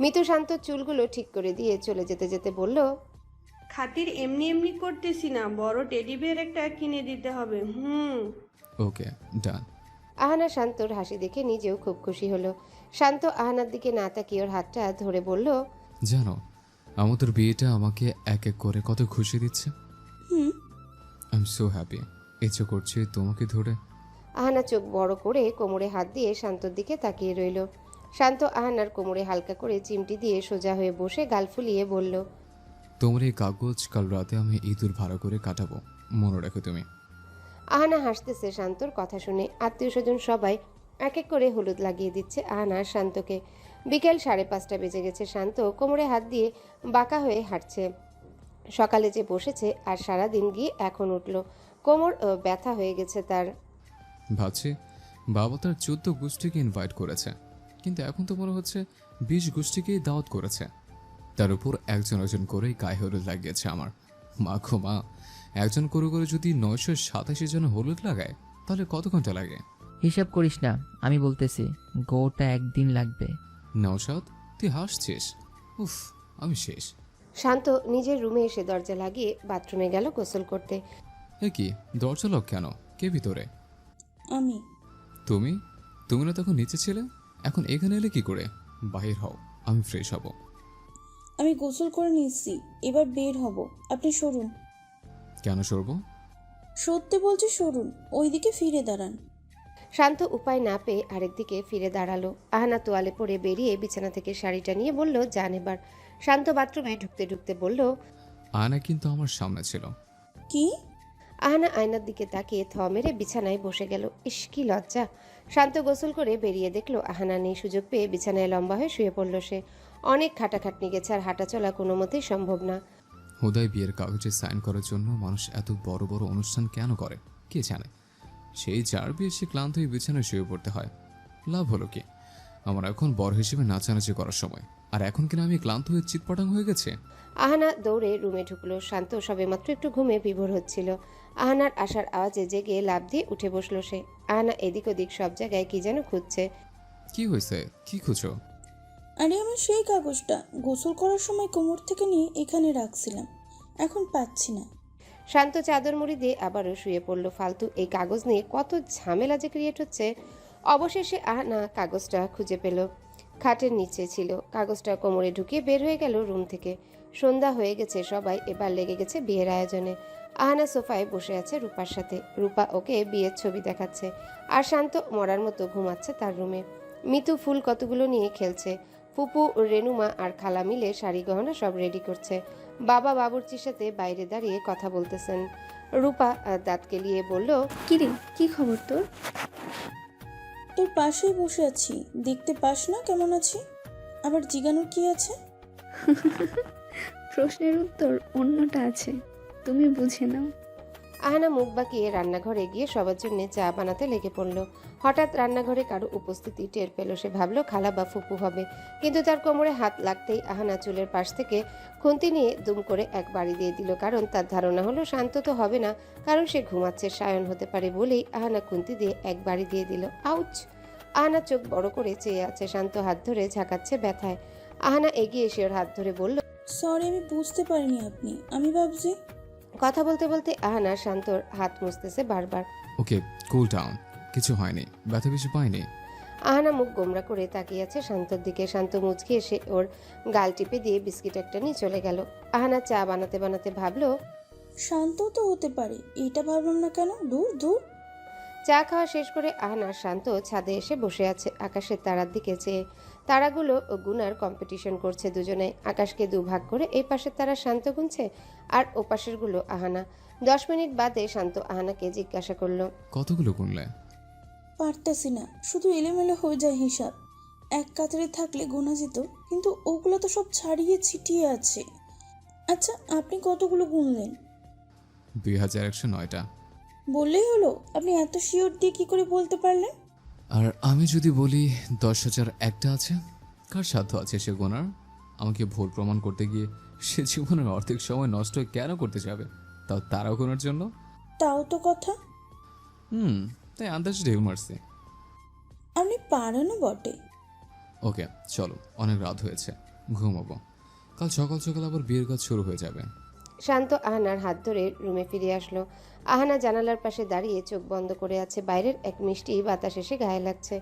মিতু শান্তর চুলগুলো ঠিক করে দিয়ে চলে যেতে যেতে বলল, খাতির এমনি এমনি করতেছি না, বড় টেডি বিয়ার একটা কিনে দিতে হবে। ওকে, ডান। আহানা শান্তর হাসি দেখে নিজেও খুব খুশি হলো। শান্ত আহানার দিকে না তাকিয়ে ওর হাতটা ধরে বলল, জানো, আমাদের বিয়েটা আমাকে এক এক করে কত খুশি দিচ্ছে। I am so happy. ইচ্ছে করছে তোমাকে ধরে। আহানা চোখ বড় করে কোমরে হাত দিয়ে শান্তর দিকে তাকিয়ে রইল। শান্ত আহানার কোমরে হালকা করে চিমটি দিয়ে সোজা হয়ে বসে গাল ফুলিয়ে বলল, তোমার এই কাগজ কাল রাতে আমি ইঁদুর ভাড়া করে কাটাবো, মনে রাখো তুমি। আহানা হাসতেছে শান্তর কথা শুনে। আত্মীয় স্বজন সবাই এক এক করে হলুদ লাগিয়ে দিচ্ছে আহানা আর শান্তকে। বিকেল 5:30 বেজে গেছে। শান্ত কোমরে হাত দিয়ে বাঁকা হয়ে হাঁটছে। সকালে যে বসেছে আর সারাদিন গিয়ে এখন উঠল। কোমর ব্যথা হয়ে গেছে তার। ভাবছি বাবা তার 14 গোষ্ঠীকে ইনভাইট করেছে, কিন্তু এখন তো মনে হচ্ছে 20 গোষ্ঠীকেই দাওয়াত করেছে। তার উপর একজন একজন করেই গায়ে হলুদ লাগিয়েছে আমার। মা খো মা, একজন করে করে যদি 987 জন হলুদ লাগায় তাহলে কত ঘন্টা লাগে? হিসাব করিস না, আমি বলতেছি গোটা একদিন লাগবে। নওশাদ, তুই হাসছিস? উফ, আমি শেষ। শান্ত নিজের রুমে এসে দরজা লাগিয়ে বাথরুমে গেল গোসল করতে। এ কি, দরজা লক কেন? কে ভিতরে? আমি। তুমি? তুমি না তখন নিচে ছিলে, এখন এখানে এলে কি করে? বাহির হও, আমি ফ্রেশ হব। আমি গোসল করে নিয়েছি, এবার বের হব। আপনি সরুন। কেন সরবো? সত্যি বলছি সরুন, ওইদিকে ফিরে দাঁড়ান। শান্ত উপায় না পেয়ে আরেকদিকে ফিরে দাঁড়ালো। আহানা তোয়ালে পরে বেরিয়ে বিছানা থেকে শাড়িটা নিয়ে বলল, যান এবার। শান্ত বাথরুমে ঢুকতে ঢুকতে বলল, আয়না কিন্তু আমার সামনে ছিল। কি? আহানা আয়নার দিকে তাকিয়ে থ মেরে বিছানায় বসে গেল। ইস, কি লজ্জা। শান্ত গোসল করে বেরিয়ে দেখলো আহানা নেই। সুযোগ পেয়ে বিছানায় লম্বা হয়ে শুয়ে পড়ল সে। অনেক খাটাখাটনি গেছে, আর হাঁটা চলা কোনো মতেই সম্ভব না। হুদায় বিয়ের কাগজে সাইন করার জন্য মানুষ এত বড় বড় অনুষ্ঠান কেন করে কে জানে। সেই যার বিয়ে সে ক্লান্ত হয়ে বিছানায় শুয়ে পড়তে হয়। লাভ হলো কি? আমার এখন বর হিসেবে নাচানাচি করার সময়। আর এখন কিনা আমি ক্লান্ত হয়ে চিৎপটাং হয়ে গেছে। আহানা দৌড়ে রুমে ঢুকলো। শান্ত সবেমাত্র একটু ঘুমে বিভোর হচ্ছিল। আহানার আসার আওয়াজে জেগে লাফ দিয়ে উঠে বসলো সে। আহানা এদিক ওদিক সব জায়গায় কি যেন খুঁজছে। কি হয়েছে? কি খুঁজো? আরে আমি সেই কাগজটা গোসল করার সময় কোমর থেকে নিয়ে এখানে রাখছিলাম, এখন পাচ্ছি না। শান্ত চাদর মুড়ি দিয়ে আবারও শুয়ে পড়লো। ফালতু এই কাগজ নিয়ে কত ঝামেলা যে ক্রিয়েট হচ্ছে। অবশেষে আহানা কাগজটা খুঁজে পেল। খাটের নিচে ছিল। কাগজটা কোমরে ঢুকিয়ে বের হয়ে গেল রুম থেকে। সন্ধ্যা হয়ে গেছে, সবাই এবার লেগে গেছে বিয়ের আয়োজনে। আহানা সোফায় বসে আছে রূপার সাথে। রূপা ওকে বিয়ের ছবি দেখাচ্ছে, আর শান্ত মরার মতো ঘুমাচ্ছে তার রুমে। মিতু ফুল কতগুলো নিয়ে খেলছে। ফুপু, রেনুমা আর খালা মিলে শাড়ি গহনা সব রেডি করছে। বাবা বাবুর্চির সাথে বাইরে দাঁড়িয়ে কথা বলতেছেন। রূপা দাঁত কেলিয়ে বলল, কিরে, কি খবর তোর? তোর পাশেই বসে আছি, দেখতে পাস না কেমন আছি? আবার জিজ্ঞানোর কি আছে? প্রশ্নের উত্তর অন্যটা আছে, তুমি বুঝে নাও। আহানা মুখ বাঁকিয়ে রান্নাঘরে গিয়ে সবার জন্য চা বানাতে লেগে পড়ল। হঠাৎ রান্নাঘরে কারো উপস্থিতি টের পেল। সে ভাবলো খালা বা ফুপু হবে, কিন্তু তার কোমরে হাত লাগতেই আহানা চুলের পাশ থেকে খুন্তি নিয়ে দুম করে এক বাড়ি দিয়ে দিল। কারণ তার ধারণা হলো শান্ত তো হবে না, কারণ সে ঘুমাচ্ছে, সায়ন হতে পারে বলেই আহানা খুন্তি দিয়ে এক বাড়ি দিয়ে দিল। আউচ! আহানা চোখ বড় করে চেয়ে আছে। শান্ত হাত ধরে ঝাঁকাচ্ছে ব্যথায়। আহানা এগিয়ে এসে ওর হাত ধরে বলল, সরি, আমি বুঝতে পারিনি আমি ভাবছি। কথা বলতে বলতে আহানা শান্তর হাত মুছতেছে বারবার। ওকে, কুল ডাউন, কিছু হয়নি, ব্যথা বেশি পাইনি। আহানা মুখ গোমরা করে তাকিয়ে আছে শান্তর দিকে। শান্ত মুচকি এসে ওর গাল টিপে দিয়ে বিস্কিট একটা নিয়ে চলে গেল। আহানা চা বানাতে বানাতে ভাবলো, শান্ত তো হতে পারে, এটা ভাবলাম না কেন। দূর দূর। চা খাওয়া শেষ করে আহানা শান্ত ছাদে এসে বসে আছে আকাশের তারার দিকে চেয়ে। তারাগুলো গুনার কম্পিটিশন করছে দুজনে। আকাশকে দুভাগ করে এই পাশের তারা শান্ত গুনছে, আর ও পাশের গুলো আহানা। 10 মিনিট বাদে শান্ত আহানাকে জিজ্ঞাসা করলো, কতগুলো গুনলে? পারতাছি না, শুধু এলোমেলো হয়ে যায় হিসাব। এক কাতারে থাকলে গোনা যেত, কিন্তু ওগুলো তো সব ছাড়িয়ে ছিটিয়ে আছে। আচ্ছা, আপনি কতগুলো গুনলেন? 2109টা। বললেই হলো। আপনি এত শিওর দিয়ে কি করে বলতে পারলেন? আর আমি যদি বলি 10,001টা আছে, কার সাধ্য আছে সে গোনার? আমাকে ভুল প্রমাণ করতে গিয়ে সে জীবনের অর্ধেক সময় নষ্ট কেন করতে যাবে, তাও তারাও গোনার জন্য? তাও তো কথা। তাই আন্দাজ ঢেউ মারছি। আপনি পারেনও বটে। ওকে চলো, অনেক রাত হয়েছে, ঘুমাবো। কাল সকাল সকাল আবার বিয়ের কাজ শুরু হয়ে যাবে। শান্ত আহানার হাত ধরে রুমে ফিরে আসলো। আহানা জানালার পাশে দাঁড়িয়ে চোখ বন্ধ করে আছে। বাইরের এক মিষ্টি বাতাস এসে গায়ে লাগছে।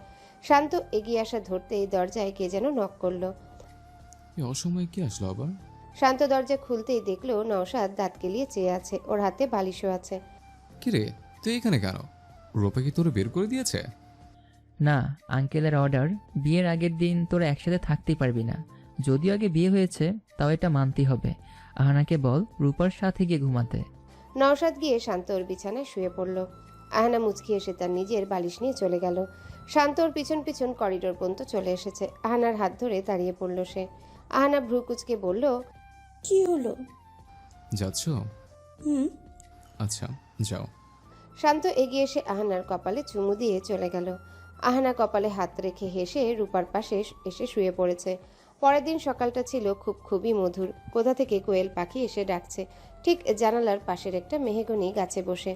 শান্ত এগিয়ে আসা ধরতেই দরজায় কে যেন নক করলো। এই অসময়ে কি আসলো আবার? শান্ত দরজা খুলতেই দেখলো নওশাদ দাঁত কেলিয়ে চেয়ে আছে। ওর হাতে বালিশও আছে। কিরে, তুই এখানে কেন? রূপা কি তোরে বের করে দিয়েছে? না, আঙ্কেলের অর্ডার, বিয়ের আগের দিন তোরা একসাথে থাকতেই পারবি না। যদিও আগে বিয়ে হয়েছে, তাও এটা মানতেই হবে। আহানাকে বল রূপার সাথে গিয়ে ঘুমাতে। নওশাদ গিয়ে শান্ত ওর বিছানায় শুয়ে পড়ল। আহানা মুচকি এসে তার নিজের বালিশ নিয়ে চলে গেল। শান্ত ওর পিছন পিছন করিডোর পর্যন্ত চলে এসেছে। আহানার হাত ধরে দাঁড়িয়ে পড়ল সে। আহানা ভ্রু কুচকে বলল, কি হলো? যাচ্ছ? আচ্ছা যাও। শান্ত এগিয়ে এসে আহানার কপালে চুমু দিয়ে চলে গেল। আহানা কপালে হাত রেখে হেসে রূপার পাশে এসে শুয়ে পড়েছে। পরের দিন সকালটা ছিল খুবই মধুর। কোথা থেকে কোয়েল পাখি এসে ডাকছে, ঠিক জানালার পাশের একটা মেহগনি গাছে বসে।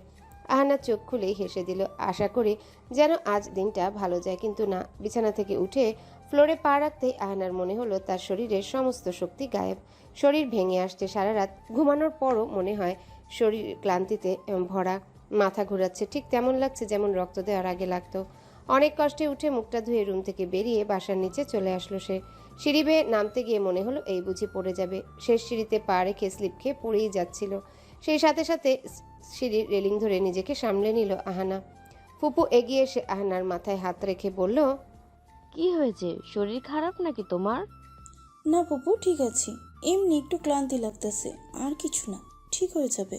আহানা চোখ খুলেই হেসে দিল, আশা করি যেন আজ দিনটা ভালো যায়। কিন্তু না, বিছানা থেকে উঠে ফ্লোরে পা রাখতেই আহানার মনে হলো তার শরীরের সমস্ত শক্তি গায়েব। শরীর ভেঙে আসছে। সারা রাত ঘুমানোর পরও মনে হয় শরীর ক্লান্তিতে ভরা। মাথা ঘোরাচ্ছে, ঠিক তেমন লাগছে যেমন রক্ত দেওয়ার আগে লাগতো। অনেক কষ্টে উঠে মুখটা ধুয়ে রুম থেকে বেরিয়ে বাসার নিচে চলে আসলো সে। সিঁড়ি বেয়ে নামতে গিয়ে মনে হলো এই বুঝি পড়ে যাবে। শেষ সিঁড়িতে পা রেখে স্লিপ খেয়ে পড়েই যাচ্ছিল। সেই সাথে সাথে সিঁড়ির রেলিং ধরে নিজেকে সামলে নিল আহানা। ফুপু এগিয়ে এসে আহানার মাথায় হাত রেখে বলল, কি হয়েছে, শরীর খারাপ নাকি তোমার? না পপু, ঠিক আছে, এমনি একটু ক্লান্তি লাগতেছে, আর কিছু না, ঠিক হয়ে যাবে।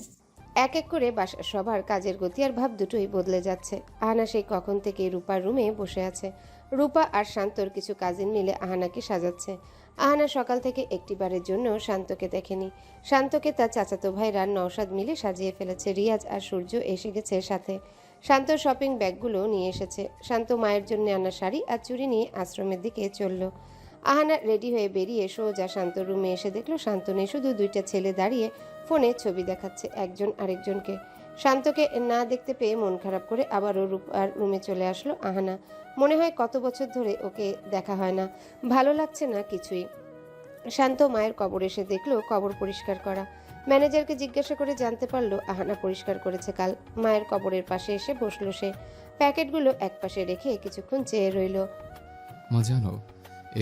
এক এক করে বাসার সবার কাজের গতি আর ভাব দুটোই বদলে যাচ্ছে। আহানা সেই কখন থেকে রূপার রুমে বসে আছে। রূপা আর শান্তর কিছু কাজিন মিলে আহানাকে সাজাচ্ছে। আহানা সকাল থেকে একটিবারের জন্য শান্তকে দেখেনি। শান্তকে তার চাচাতো ভাইরা নওশাদ মিলে সাজিয়ে ফেলেছে। রিয়াজ আর সূর্য এসে গেছে সাথে। শান্ত শপিং ব্যাগগুলো নিয়ে এসেছে। শান্ত মায়ের জন্য আনা শাড়ি আর চুড়ি নিয়ে আশ্রমের দিকে চলল। আহানা রেডি হয়ে বেরিয়ে সোজা শান্ত রুমে এসে দেখলো শান্ত নেই, শুধু দুইটা ছেলে দাঁড়িয়ে ফোনে ছবি দেখাচ্ছে একজন আরেকজনকে। শান্তকে না দেখতে পেয়ে মন খারাপ করে আবারও রূপার রুমে চলে আসলো আহানা। মনে হয় কত বছর ধরে ওকে দেখা হয় না, ভালো লাগছে না কিছুই। শান্ত মায়ের কবর এসে দেখলো কবর পরিষ্কার করা। ম্যানেজারকে জিজ্ঞাসা করে জানতে পারলো আহানা পরিষ্কার করেছে কাল। মায়ের কবরের পাশে এসে বসলো সে, প্যাকেটগুলো একপাশে রেখে কিছুক্ষণ চেয়ে রইল। মা জানো,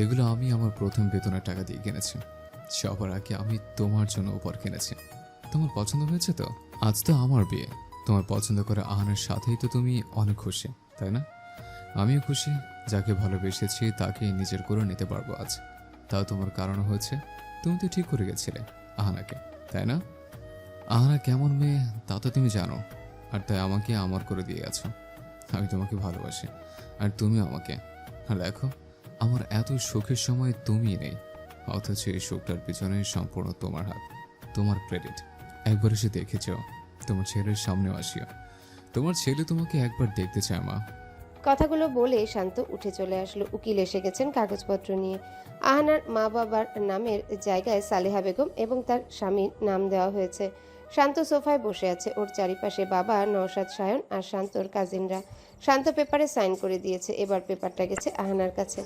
এগুলো আমি আমার প্রথম বেতনের টাকা দিয়ে কিনেছি। সবার আগে আমি তোমার জন্য উপহার কিনেছি। তোমার পছন্দ হয়েছে তো? আজ তো আমার বিয়ে, তোমার পছন্দ করে আহানের সাথেই তো তুমি অনেক খুশি, তাই না? আমিও খুশি, যাকে ভালোবেসেছি তাকে নিজের করে নিতে পারবো আজ। তাও তোমার কারণ হয়েছে, তুমি তো ঠিক করে গেছিলে আহানাকে, তাই না? আহানা কেমন মেয়ে তা তো তুমি জানো, আর তাই আমাকে আমার করে দিয়ে গেছো। আমি তোমাকে ভালোবাসি আর তুমি আমাকে। আর দেখো, আমার এত সুখের সময় তুমিই নেই, অথচ এই সুখটার পিছনে সম্পূর্ণ তোমার হাত, তোমার ক্রেডিট। একবার এসে দেখেছ, তোমার ছেলের সামনেও আসিও। তোমার ছেলে তোমাকে একবার দেখতে চায় মা। কথাগুলো বলে শান্ত উঠে চলে আসলো। উকিল এসে গেছেন কাগজপত্র নিয়ে। আহানার মা বাবার নামের জায়গায় সালেহা বেগম এবং তার স্বামীর নাম দেওয়া হয়েছে। শান্ত সোফায় বসে আছে, ওর চারিপাশে বাবা, নওশাদ, সায়ন আর শান্তর কাজিনরা। শান্ত পেপারে সাইন করে দিয়েছে, এবার পেপারটা গেছে আহানার কাছে।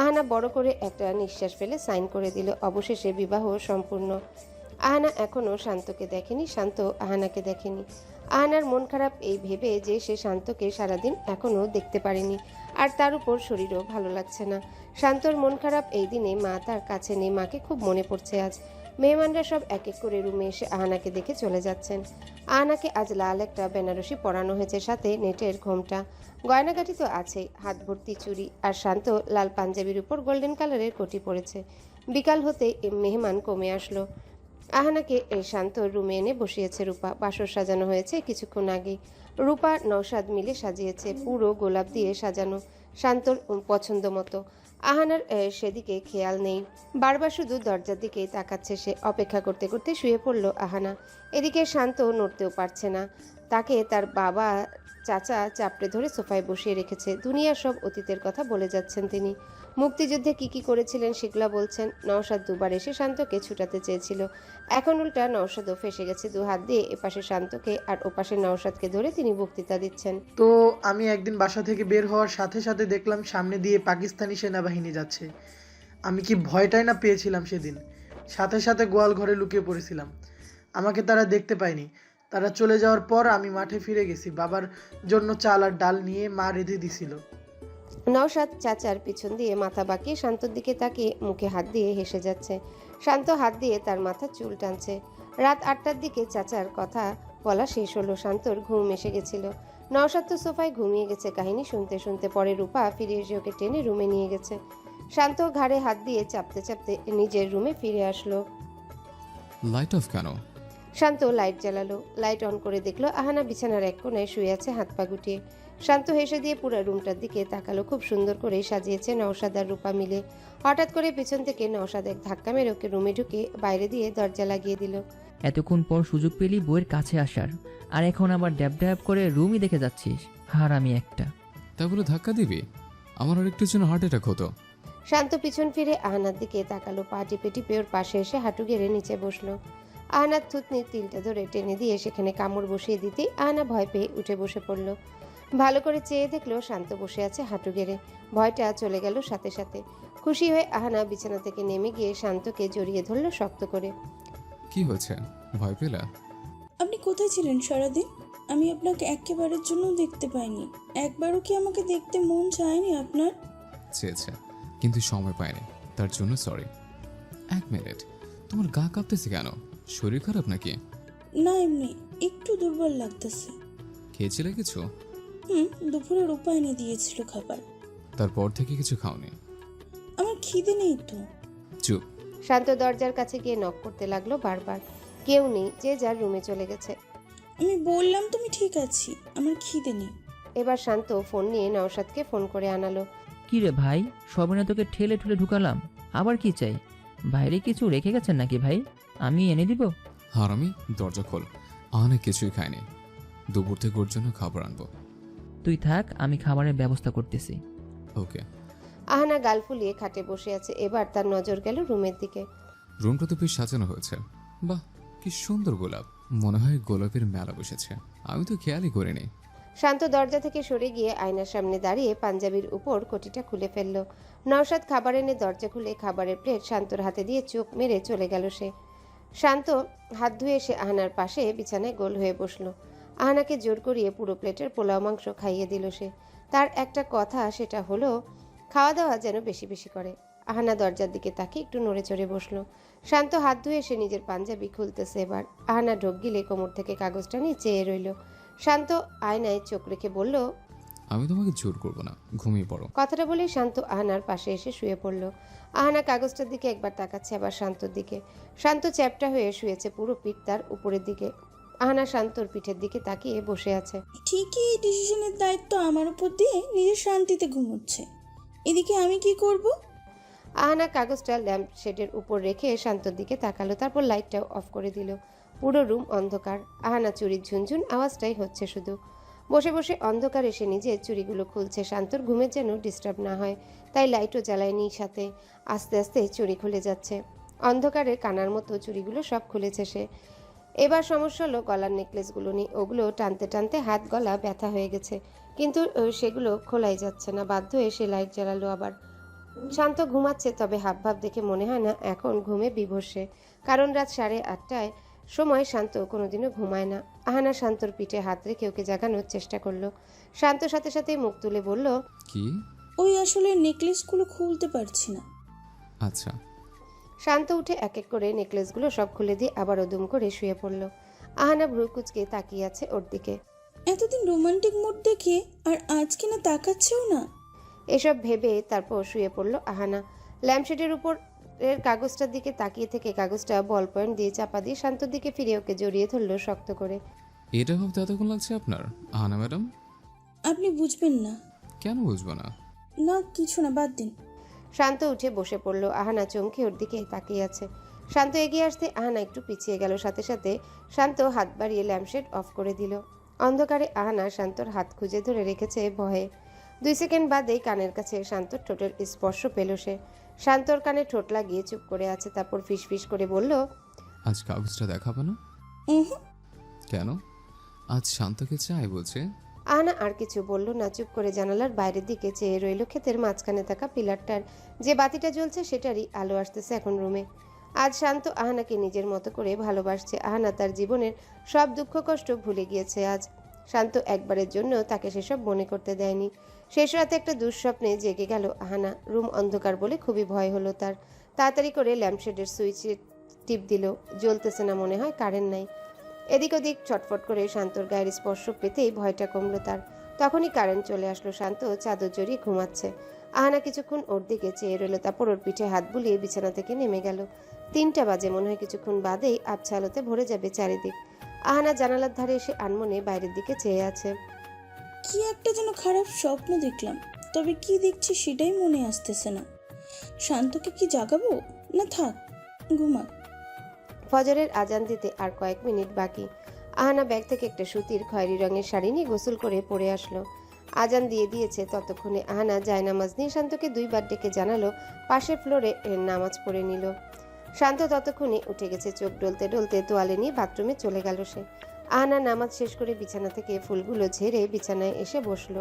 আহানা বড় করে একটা নিঃশ্বাস ফেলে সাইন করে দিল। অবশেষে বিবাহ সম্পূর্ণ। আহানা এখনও শান্তকে দেখেনি, শান্ত আহানাকে দেখেনি। আহানার মন খারাপ এই ভেবে যে সে শান্তকে সারাদিন এখনও দেখতে পারেনি, আর তার উপর শরীরও ভালো লাগছে না। শান্তর মন খারাপ এই দিনে মা তার কাছে নেই, মাকে খুব মনে পড়ছে আজ। মেহমানরা সব এক এক করে রুমে এসে আহানাকে দেখে চলে যাচ্ছেন। আহানাকে আজ লাল একটা বেনারসি পরানো হয়েছে, সাথে নেটের ঘোমটা। গয়নাগাটি তো আছেই, হাত ভর্তি চুড়ি, আর শান্ত লাল পাঞ্জাবির উপর গোল্ডেন কালারের কোটি পরেছে। বিকাল হতে মেহমান কমে আসলো। আহানাকে শান্তর রুমে এনে বসিয়েছে রূপা। বাসর সাজানো হয়েছে কিছুক্ষণ আগে। রূপা নওশাদ মিলে সাজিয়েছে, পুরো গোলাপ দিয়ে সাজানো, শান্তর পছন্দ মতো। আহানার সেদিকে খেয়াল নেই, বারবার শুধু দরজার দিকেই তাকাচ্ছে সে। অপেক্ষা করতে করতে শুয়ে পড়ল আহানা। এদিকে শান্ত নড়তেও পারছে না, তাকে তার বাবা চাচা চাপড়ে ধরে সোফায় বসিয়ে রেখেছে। দুনিয়ার সব অতীতের কথা বলে যাচ্ছেন তিনি। মুক্তিযুদ্ধে কি করেছিলেন সেগুলা বলছেন। নওশাদ দুবার এসে শান্তকে ছুটাতে চেয়েছিল, এখন উল্টা নওশাদও ফেসে গেছে। দু হাত দিয়ে এপাশে শান্তকে আর ওপাশে নওশাদকে ধরে তিনি বক্তৃতা দিচ্ছেন। তো আমি একদিন বাসা থেকে বের হওয়ার সাথে সাথে দেখলাম সামনে দিয়ে পাকিস্তানি সেনাবাহিনী যাচ্ছে। আমি কি ভয়টাই না পেয়েছিলাম সেদিন। সাথে সাথে গোয়াল ঘরে লুকিয়ে পড়েছিলাম। আমাকে তারা দেখতে পায়নি। তারা চলে যাওয়ার পর আমি মাঠে ফিরে গেছি। বাবার জন্য চাল আর ডাল নিয়ে মা রেঁধে দিছিল। নওশাদ চাচার পিছন দিয়ে মাথা বাঁকিয়ে শান্তর দিকে তাকিয়ে মুখে হাত দিয়ে হেসে যাচ্ছে। শান্ত হাত দিয়ে তার মাথা চুল টানছে। রাত 8টার দিকে চাচার কথা বলা শেষ হলো। শান্তর ঘুম এসে গেছিল। নওশাদ তো সোফায় ঘুমিয়ে গেছে কাহিনী শুনতে শুনতে। পরে রূপা ফিরে এসে ওকে টেনে রুমে নিয়ে গেছে। শান্ত ঘাড়ে হাত দিয়ে চাপতে চাপতে নিজের রুমে ফিরে আসলো। লাইট অফ কেন? শান্ত লাইট জ্বালালো। লাইট অন করে দেখলো আহানা বিছানার এক কোণায় শুয়ে আছে হাত পা গুটিয়ে। শান্ত হেসে দিয়ে পুরো রুমটার দিকে তাকালো। খুব সুন্দর করে সাজিয়েছে নওশাদ আর রূপা মিলে। হঠাৎ করে পিছন থেকে নওশাদ এক ধাক্কা মেরে ওকে রুমে ঢুকে বাইরে দিয়ে দরজা লাগিয়ে দিল। এতক্ষণ পর সুযোগ পেলি বইয়ের কাছে আসার, আর এখন আবার ড্যাব ড্যাব করে রুমই দেখে যাচ্ছিস। হারামি একটা। তা বলে ধাক্কা দিবি? আমার আর একটু জন্য হার্ট অ্যাটাক হতো। শান্ত পিছন ফিরে আহানার দিকে তাকালো। পা টিপে টিপে ওর পাশে এসে হাঁটু গেড়ে নিচে বসলো। আহানার থুতনির তিলটা ধরে টেনে দিয়ে সেখানে কামড় বসিয়ে দিতেই আহানা ভয় পেয়ে উঠে বসে পড়ল। ভালো করে চেয়ে দেখলো শান্ত বসে আছে হাঁটু গেড়ে। ভয়টা চলে গেল সাথে সাথে। খুশি হয়ে আহানা বিছানা থেকে নেমে গিয়ে শান্তকে জড়িয়ে ধরল শক্ত করে। কি হয়েছে, ভয় পেলা? আপনি কোথায় ছিলেন সারাদিন? আমি আপনাকে একেবারের জন্য দেখতে পাইনি। একবারও কি আমাকে দেখতে মন চায়নি আপনার? চেয়েছে, কিন্তু সময় পায়নি, তার জন্য সরি। 1 মিনিট, তোমার গা কাঁপতেছে কেন? শরীর খারাপ নাকি? না, এমনি একটু দুর্বল লাগতেছে। খেয়েছিলে কিছু? দুপুরে রূপা এনে দিয়েছিল খাবার। তারপর থেকে কিছু খাওনি? আমার খিদে নেই তো। চুপ। শান্ত দরজার কাছে গিয়ে নক করতে লাগলো বারবার। কেউ নেই, যে যার রুমে চলে গেছে। আমি বললাম তুমি ঠিক আছি, আমার খিদে নেই। এবার শান্ত ফোন নিয়ে নওশাদকে ফোন করে আনালো। কি রে ভাই, সবে না তোকে ঠেলে ঠুলে ঢুকালাম, আবার কি চাই? বাইরে কিছু রেখে গেছেন নাকি ভাই? আমি এনে দিব। হারামি, দরজা খোল। অনেক কিছুই খায়নি। দুপুর থেকে ওর জন্য খাবার আনবো। তুই থাক, আমি খাবারের ব্যবস্থা করতেছি। ওকে। আহানা গাল ফুলিয়ে খাটে বসে আছে। এবার তার নজর গেল রুমের দিকে। রুমটা তো বেশ সাজানো হয়েছে। বাহ, কি সুন্দর গোলাপ। মনে হয় গোলাপের মেলা বসেছে, আমি তো খেয়ালই করিনি। শান্ত দরজা থেকে সরে গিয়ে আয়নার সামনে দাঁড়িয়ে পাঞ্জাবির উপর কোটিটা খুলে ফেলল। নওশাদ খাবার এনে দরজা খুলে খাবারের প্লেট শান্তর হাতে দিয়ে চোখ মেরে চলে গেল সে। শান্ত হাত ধুয়ে এসে আহানার পাশে বিছানায় গোল হয়ে বসলো। আহানাকে জোর করিয়ে পুরো প্লেটের পোলাও মাংস খাইয়ে দিল সে। তার একটা কথা, সেটা হলো খাওয়া দাওয়া যেন বেশি বেশি করে। আহানা দরজার দিকে তাকিয়ে একটু নড়ে চড়ে বসলো। শান্ত হাত ধুয়ে এসে নিজের পাঞ্জাবি খুলতেছে এবার। আহানা ঢোক গিলে কোমর থেকে কাগজটা নিয়ে চেয়ে রইল। শান্ত আয়নায় চোখ রেখে বলল, আমি তোমাকে জোর করবো না, ঘুমিয়ে পড়ো। কথাটা বলে শান্ত আহানার পাশে এসে শুয়ে পড়ল। আহানা কাগজটার দিকে একবার তাকাচ্ছে, আবার শান্তর দিকে। শান্ত চ্যাপটা হয়ে শুয়েছে, পুরো পিঠ তার উপরের দিকে। আহানা শান্তর পিঠের দিকে তাকিয়ে বসে আছে। ঠিকই এই ডিসিশনের দায়িত্ব আমার উপর দিয়ে নিজের শান্তিতে ঘুমোচ্ছে, এদিকে আমি কি করব? আহানা কাগজটা ল্যাম্প শেডের উপর রেখে শান্তর দিকে তাকালো, তারপর লাইটটাও অফ করে দিল। পুরো রুম অন্ধকার। আহানা চুরির ঝুনঝুন আওয়াজটাই হচ্ছে শুধু। বসে বসে অন্ধকার এসে নিজের চুড়িগুলো খুলছে। শান্তর ঘুমের যেন ডিস্টার্ব না হয়, তাই লাইটও জ্বালায়নি। সাথে আস্তে আস্তে চুড়ি খুলে যাচ্ছে। অন্ধকারে কানার মতো চুড়িগুলো সব খুলেছে সে। এবার সমস্যা হলো গলার নেকলেসগুলো নিয়ে। ওগুলো টানতে টানতে হাত গলা ব্যথা হয়ে গেছে, কিন্তু সেগুলো খোলাই যাচ্ছে না। বাধ্য হয়ে সে লাইট জ্বালালো আবার। শান্ত ঘুমাচ্ছে, তবে হাবভাব দেখে মনে হয় না এখন ঘুমে বিভোর সে, কারণ রাত 8:30টায় সময় শান্ত কোনোদিনও ঘুমায় না। আহানা শান্তর পিঠে হাত রেখে ওকে জাগানোর চেষ্টা করলো। শান্ত সাথে সাথে মুখ তুলে বলল, কি? ওই আসলে নেকলেসগুলো খুলতে পারছি না। আচ্ছা। শান্ত উঠে এক এক করে নেকলেসগুলো সব খুলে দিয়ে আবারও দুম করে শুয়ে পড়ল। আহানা ভ্রু কুচকে তাকিয়ে আছে ওর দিকে। এতদিন রোমান্টিক মুড দেখে আর আজকে না তাকাচ্ছেও না। এসব ভেবে তারপর শুয়ে পড়ল আহানা। ল্যাম্পশেডের উপর এর কাগজটার দিকে তাকিয়ে থেকে কাগজটা বল পয়েন্ট দিয়ে চাপা দিয়ে শান্তর দিকে ফিরে ওকে জড়িয়ে ধরলো শক্ত করে। এটা ভাবতে এতক্ষণ লাগছে আপনার, আহানা ম্যাডাম? আপনি বুঝবেন না। কেন বুঝবো না? না কিছু না, বাদ দিন। শান্ত উঠে বসে পড়ল। আহানা চমকে ওর দিকে তাকিয়ে আছে। শান্ত এগিয়ে আসতে আহানা একটু পিছিয়ে গেল। সাথে সাথে শান্ত হাত বাড়িয়ে ল্যাম্পশেড অফ করে দিল। অন্ধকারে আহানা শান্তর হাত খুঁজে ধরে রেখেছে ভয়ে। 2 সেকেন্ড বাদেই কানের কাছে শান্তর ঠোঁটের স্পর্শ পেল সে। শান্তর কানে ঠোঁট লাগিয়ে চুপ করে আছে, তারপর ফিসফিস করে বলল, আজ কাগজটা দেখাবো না? কেন? আজ শান্তকে চাই বলছে। আহানা আর কিছু বলল না, চুপ করে জানালার বাইরের দিকে চেয়ে রইল। ক্ষেতের মাঝখানে থাকা পিলারটার যে বাতিটা জ্বলছে সেটারই আলো আসতেছে এখন রুমে। আজ শান্ত আহানাকে নিজের মতো করে ভালোবাসছে। আহানা তার জীবনের সব দুঃখ কষ্ট ভুলে গিয়েছে আজ। শান্ত একবারের জন্য তাকে সেসব মনে করতে দেয়নি। শেষ রাতে একটা দুঃস্বপ্নে জেগে গেল আহানা। রুম অন্ধকার বলে খুবই ভয় হলো তার। তাড়াতাড়ি করে ল্যাম্পশেডের সুইচে টিপ দিল। জ্বলতেছে না, মনে হয় কারেন্ট নাই। এদিক ওদিক ছটফট করে শান্তর গায়ের স্পর্শ পেতেই ভয়টা কমলো তার। তখনই কারেন্ট চলে আসলো। শান্ত চাদর জড়িয়ে ঘুমাচ্ছে। আহানা কিছুক্ষণ ওর দিকে চেয়ে রইল, তারপর ওর পিঠে হাত বুলিয়ে বিছানা থেকে নেমে গেল। 3টা বাজে, মনে হয় কিছুক্ষণ বাদেই আবছা আলোতে ভরে যাবে চারিদিক। আহানা জানালার ধারে এসে আনমনে বাইরের দিকে চেয়ে আছে। কি একটা যেন খারাপ স্বপ্ন দেখলাম, তবে কি দেখছি সেটাই মনে আসতেছে না। শান্তকে কি জাগাবো না থাক ঘুমা? ফজরের আজান দিতে আর কয়েক মিনিট বাকি। আহানা ব্যাগ থেকে একটা সুতির খয়েরি রঙের শাড়ি নিয়ে গোসল করে পরে আসলো। আজান দিয়ে দিয়েছে। ততক্ষণে আহানা জায়নামাজ নিয়ে শান্তকে 2বার ডেকে জানালো পাশের ফ্লোরে নামাজ পড়ে নিল। শান্ত ততক্ষণে উঠে গেছে। চোখ ডলতে ডলতে তোয়ালে নিয়ে বাথরুমে চলে গেল সে। আহানা নামাজ শেষ করে বিছানা থেকে ফুলগুলো ঝেড়ে বিছানায় এসে বসলো।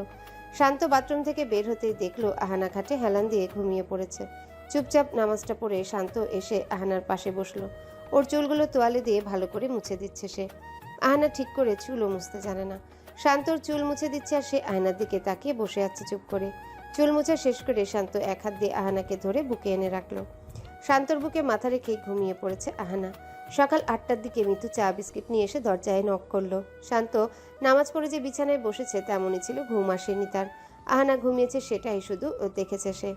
শান্ত বাথরুম থেকে বের হতেই দেখলো আহানা খাটে হেলান দিয়ে ঘুমিয়ে পড়েছে। চুপচাপ নামাজটা পড়ে শান্ত এসে আহানার পাশে বসলো। ওর চুলগুলো তোয়ালে দিয়ে ভালো করে মুছে দিচ্ছে সে। আহানা ঠিক করে চুলও মুছতে জানে না। শান্তর চুল মুছে দিচ্ছে আর সে আয়নার দিকে তাকিয়ে বসে আছে চুপ করে। চুল মুছা শেষ করে শান্ত এক হাত দিয়ে আহানাকে ধরে বুকে এনে রাখলো। শান্তর বুকে মাথা রেখে ঘুমিয়ে পড়েছে আহানা। সকাল 8টার দিকে মিতু চা বিস্কিট নিয়ে এসে দরজায় নক করলো। শান্ত নামাজ পড়ে যে বিছানায় বসেছে তেমনই ছিল, ঘুম আসেনি তার। আহানা ঘুমিয়েছে সেটাই শুধু দেখেছে সে।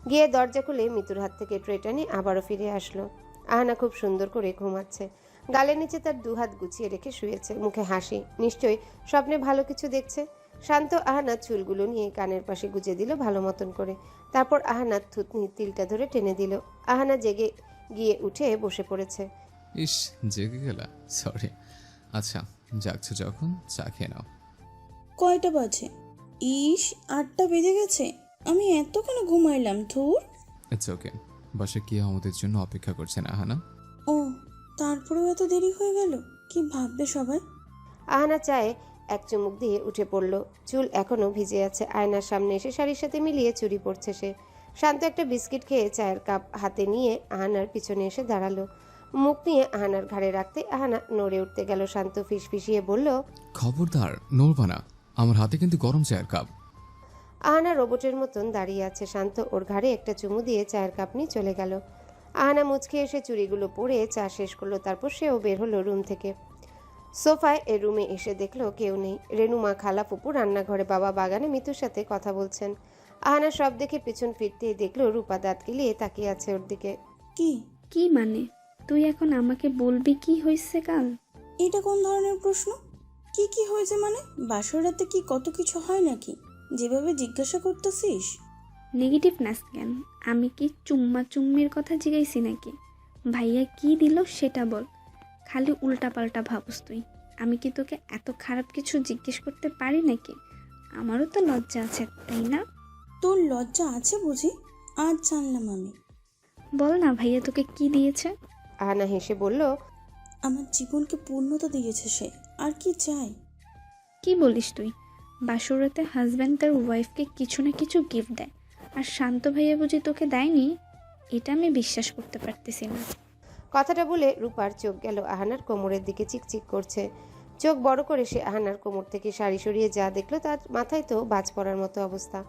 গিয়ে দরজা খুলে মিতুর হাত থেকে ট্রেটা নিয়ে আবারও ফিরে আসলো। আহানা খুব সুন্দর করে ঘুমাচ্ছে। গালের নিচে তার 2 হাত গুছিয়ে রেখে শুয়েছে, মুখে হাসি। নিশ্চয়ই স্বপ্নে ভালো কিছু দেখছে। শান্ত আহানার চুলগুলো নিয়ে কানের পাশে গুজে দিল ভালো মতন করে। তারপর আহানার থুতনি তিলটা ধরে টেনে দিল। আহানা জেগে গিয়ে উঠে বসে পড়েছে। ইস, জেগে গেলা, সরি। আচ্ছা, জাগছো যখন চা খেয়ে নাও। কয়টা বাজে? ইস 8টা বেজে গেছে, আমি এত কেন ঘুমাইলাম ধুর। ইটস ওকে, বাসে কি আমাদের জন্য অপেক্ষা করছে না আহানা? ও, তারপরেও এত দেরি হয়ে গেল, কি ভাববে সবাই? আহানা চায়ে এক চুমুক দিয়ে উঠে পড়ল। চুল এখনো ভিজে আছে। আয়নার সামনে এসে শাড়ির সাথে মিলিয়ে চুড়ি পরছে সে। শান্ত একটা বিস্কিট খেয়ে চায়ের কাপ হাতে নিয়ে আহানার পিছনে এসে দাঁড়ালো। মুখ নিয়ে আহানার ঘাড়ে রাখতে আহানা নড়ে উঠতে গেল। শান্ত ফিসফিসিয়ে বলল, খবরদার নড়বা না, আমার হাতে কিন্তু গরম চায়ের কাপ। আহানা রোবটের মতন দাঁড়িয়ে আছে। শান্ত ওর ঘাড়ে একটা চুমু দিয়ে চায়ের কাপ নিয়ে চলে গেল। আহানা মুচকে এসে চুড়িগুলো পরে চা শেষ করলো। তারপর সেও বের হলো রুম থেকে। সোফায় এ রুমে এসে দেখলো কেউ নেই। রেনুমা, খালা, ফুপু রান্নাঘরে, বাবা বাগানে মিতুর সাথে কথা বলছেন। আহানা সব দেখে পিছন ফিরতেই দেখলো রূপা দাঁত কিলিয়ে তাকিয়ে আছে ওর দিকে। কি কি মানে? তুই এখন আমাকে বলবি কি হয়েছে কাল? এটা কোন ধরনের প্রশ্ন? কি কি হয়েছে মানে? বাসর রাতে কি কত কিছু হয় নাকি, যেভাবে জিজ্ঞাসা করতেছিস? নেগেটিভ নাস কেন? আমি কি চুম্মা চুম্মির কথা জিগাইছি নাকি? ভাইয়া কি দিল সেটা বল। খালি উল্টাপাল্টা ভাবস তুই। আমি কি তোকে এত খারাপ কিছু জিজ্ঞেস করতে পারি নাকি? আমারও তো লজ্জা আছে, তাই না? তোর লজ্জা আছে বুঝি? আজ জানলাম আমি। বল না ভাইয়া তোকে কি দিয়েছে? আহানা হেসে বলল, আমার জীবনকে পূর্ণতা দিয়েছে সে, আর কি চাই? কি বলিস তুই? বাসরাতে হাজব্যান্ড তার ওয়াইফকে কিছু না কিছু গিফট দেয়, আর শান্ত ভাইয়া বুঝি তোকে দেয়নি? এটা আমি বিশ্বাস করতে পারতেছি না। কথাটা বলে রূপার চোখ গেল আহানার কোমরের দিকে। চিকচিক করছে। চোখ বড় করে সে আহানার কোমর থেকে শাড়ি সরিয়ে যা দেখলো তার মাথায় তো বাজ পড়ার মতো অবস্থা।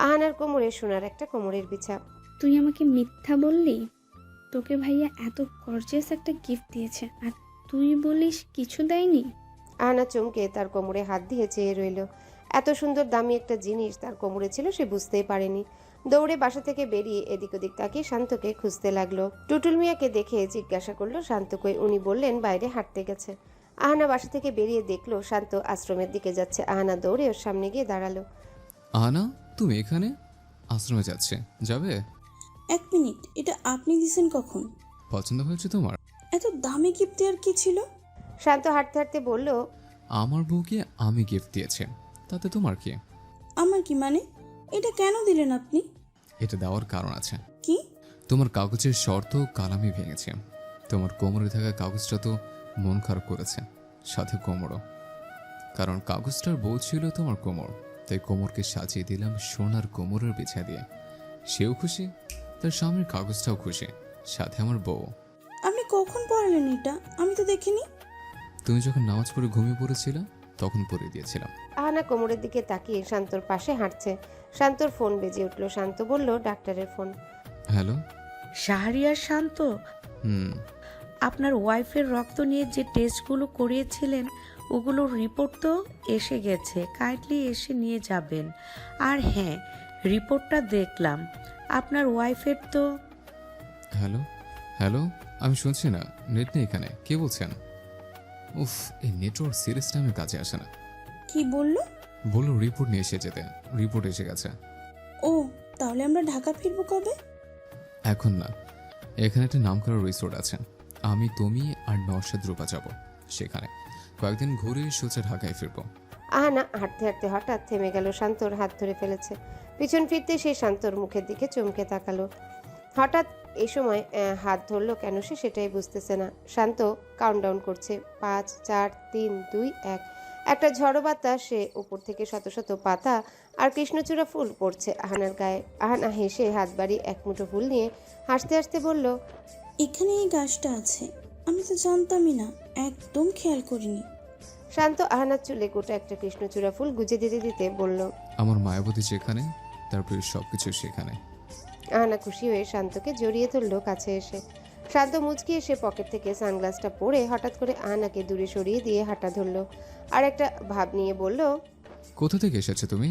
আহানার কোমরে সোনার একটা কোমরের বিছা। তুই আমাকে মিথ্যা বললি? তোকে ভাইয়া এত গর্জিয়াস একটা গিফট দিয়েছে আর তুই বলিস কিছু দেয়নি? আহানা চমকে তার কোমরে হাত দিয়ে চেয়ে রইল। এত সুন্দর দামি একটা জিনিস তার কোমরে ছিল সে বুঝতেই পারেনি। দৌড়ে বাসা থেকে বেরিয়ে এদিক ওদিক তাকিয়ে শান্তকে খুঁজতে লাগলো। টুটুল মিয়াকে দেখে জিজ্ঞাসা করলো শান্ত কই। উনি বললেন বাইরে হাঁটতে গেছে। আহানা বাসা থেকে বেরিয়ে দেখলো শান্ত আশ্রমের দিকে যাচ্ছে। আহানা দৌড়ে ওর সামনে গিয়ে দাঁড়ালো। আহানা, তুমি এখানে? আশ্রমে যাচ্ছে, যাবে? 1 মিনিট, এটা আপনি দিছেন কখন? পছন্দ হয়েছে তোমার? এত দামি গিফট দেওয়ার কি ছিল? শান্ত হাঁটতে হাঁটতে বলল, আমার বউকে আমি গিফট দিয়েছি, তাতে তোমার কি? আমার কি মানে? এটা কেন দিলেন আপনি? এটা দেওয়ার কারণ আছে। কি? তোমার কাগজের শর্ত কাল আমি ভেঙেছি। তোমার কোমরে থাকা কাগজটা তো মন খারাপ করেছে, সাথে কোমরও। কারণ কাগজটার বউ ছিল তোমার কোমর, তাই কোমরকে সাজিয়ে দিলাম সোনার কোমরের বিছা দিয়ে। সেও খুশি, তার সামনের কাগজটাও খুশি, সাথে আমার বউ। আপনি কখন পড়ালেন এটা? আমি তো দেখিনি। তুমি যখন নামাজ পড়ে ঘুমিয়ে পড়েছিলে তখন পড়ে দিয়েছিলাম। আহানা কোমরের দিকে তাকিয়ে শান্তর পাশে হাঁটছে। শান্তর ফোন বেজে উঠলো। শান্ত বলল, ডাক্তারের ফোন। হ্যালো। শাহরিয়ার শান্ত, আপনার ওয়াইফের রক্ত নিয়ে যে টেস্টগুলো করিয়েছিলেন ওগুলোর রিপোর্ট তো এসে গেছে, কাইন্ডলি এসে নিয়ে যাবেন। আর হ্যাঁ, রিপোর্টটা দেখলাম আপনার ওয়াইফের তো। হ্যালো হ্যালো, আমি শুনছি না, নেট নেই এখানে। কে বলছেন? উফ, এই নেটওয়ার্ক সিরিয়াস টাইমে কাজে আসে না। কি বললো? বললো রিপোর্ট নিয়ে এসে যেতে। রিপোর্ট এসে গেছে। ও, তাহলে আমরা ঢাকা ফিরবো কবে? এখন না, এখানে একটা নামকরা রিসোর্ট আছে। আমি, তুমি আর নওশাদ রূপা যাব সেখানে। কয়েকদিন ঘুরে সোজা ঢাকায় ফিরবো। আহানা হাঁটতে হাঁটতে হঠাৎ থেমে গেল। শান্তর হাত ধরে ফেলেছে। পিছন ফিরতে সে শান্তর মুখের দিকে চমকে তাকালো। হঠাৎ এই সময় হাত ধরলো কেন সে সেটাই বুঝতেছে না। শান্ত কাউন্টডাউন করছে, 5, 4, 3, 2, 1। একটা ঝড়ো বাতাসে উপর থেকে শত শত পাতা আর কৃষ্ণচূড়া ফুল পড়ছে আহানার গায়ে। আহানা হেসে হাত বাড়িয়ে এক মুঠো ফুল নিয়ে হাসতে হাসতে বলল, এখানে এই গাছটা আছে, আমি তো জানতামই না, একদম খেয়াল করিনি। শান্ত আহানার চুলে গোটা একটা কৃষ্ণচূড়া ফুল গুজে দিতে দিতে বলল, আমার মায়াবতী যেখানে, তারপরে সবকিছু সেখানে। আহানা খুশি হয়ে শান্তকে জড়িয়ে ধরলো কাছে এসে। শান্ত মুচকি এসে পকেট থেকে সানগ্লাসটা পরে হঠাৎ করে আহানাকে দূরে সরিয়ে দিয়ে হাঁটা ধরলো। আর একটা ভাব নিয়ে বলল, কোথা থেকে এসেছো তুমি?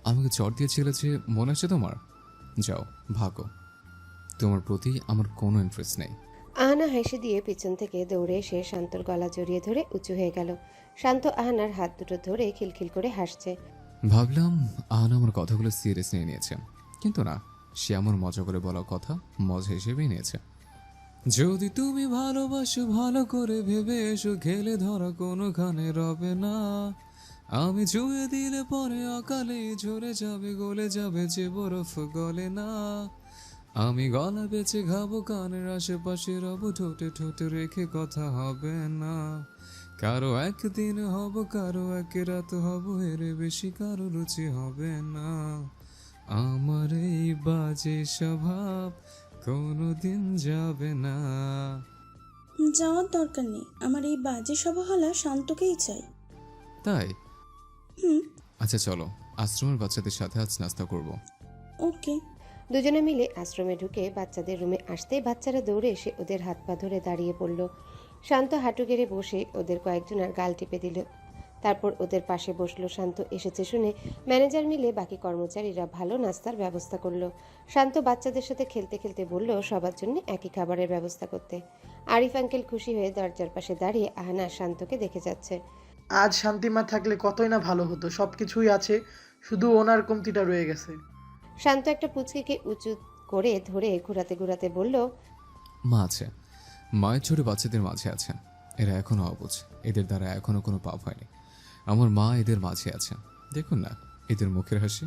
আমাকে চট দিয়েছিলে যে, মনে আছে তোমার? যাও ভাগো, তোমার প্রতি আমার কোনো ইন্টারেস্ট নেই। আহানা হেসে দিয়ে পিছন থেকে দৌড়ে এসে শান্তর গলা জড়িয়ে ধরে উঁচু হয়ে গেল। শান্ত আহানার হাত দুটো ধরে খিলখিল করে হাসছে। ভাবলাম আহানা আমার কথাগুলো সিরিয়াস নিয়ে নিয়েছে, কিন্তু না, সে আমার মজা করে বলা কথা মজা হিসেবেই নিয়েছে। যদি তুমি ভালোবাসো ভালো করে ভেবে এসো, খেলে ধরা কোনোখানে রবে না, আমি ছুঁয়ে দিলে পরে অকালে ঝরে যাবে, গলে যাবে যে বরফ গলে না। আমি গলা বেঁচে খাবো, কানের আশেপাশে রব, ঠোঁটে ঠোঁটে রেখে কথা হবে না। কারো একদিন হব, কারো এক রাত হব, এর বেশি কারো রুচি হবে না। আমার এই বাজে স্বভাব কোনোদিন যাবে না। যাওয়ার দরকার নেই, আমার এই বাজে স্বভাবহালা শান্তকেই চাই। তাই? হুম। আচ্ছা চলো, আশ্রমের বাচ্চাদের সাথে আজ নাস্তা করব। ওকে। দুজনে মিলে আশ্রমে ঢুকে বাচ্চাদের রুমে আসতেই বাচ্চারা দৌড়ে এসে ওদের হাত পা ধরে দাঁড়িয়ে পড়ল। শান্ত হাঁটু গেড়ে বসে ওদের কয়েকজনের গাল টিপে দিল, তারপর ওদের পাশে বসলো। শান্ত এসেছে শুনে ম্যানেজার মিলে বাকি কর্মচারীরা ভালো নাস্তার ব্যবস্থা করলো। শান্ত বাচ্চাদের সাথে খেলতে খেলতে বলল সবার জন্য একই খাবারের ব্যবস্থা করতে। আরিফ আঙ্কেল খুশি হয়ে দরজার পাশে দাঁড়িয়ে আহানা শান্তকে দেখে যাচ্ছে। আজ শান্তিমা থাকলে কতই না ভালো হতো, সব কিছুই আছে, শুধু ওনার কমতিটা রয়ে গেছে। শান্ত একটা পুচকিকে উঁচু করে ধরে ঘোরাতে ঘোরাতে বলল, মা আছে, মায়ের ছোট বাচ্চাদের মাঝে আছে। এরা এখনো অবুঝ, এদের দ্বারা এখনো কোনো পাপ হয়নি। আমার মা এদের মাঝে আছে, দেখুন না এদের মুখের হাসি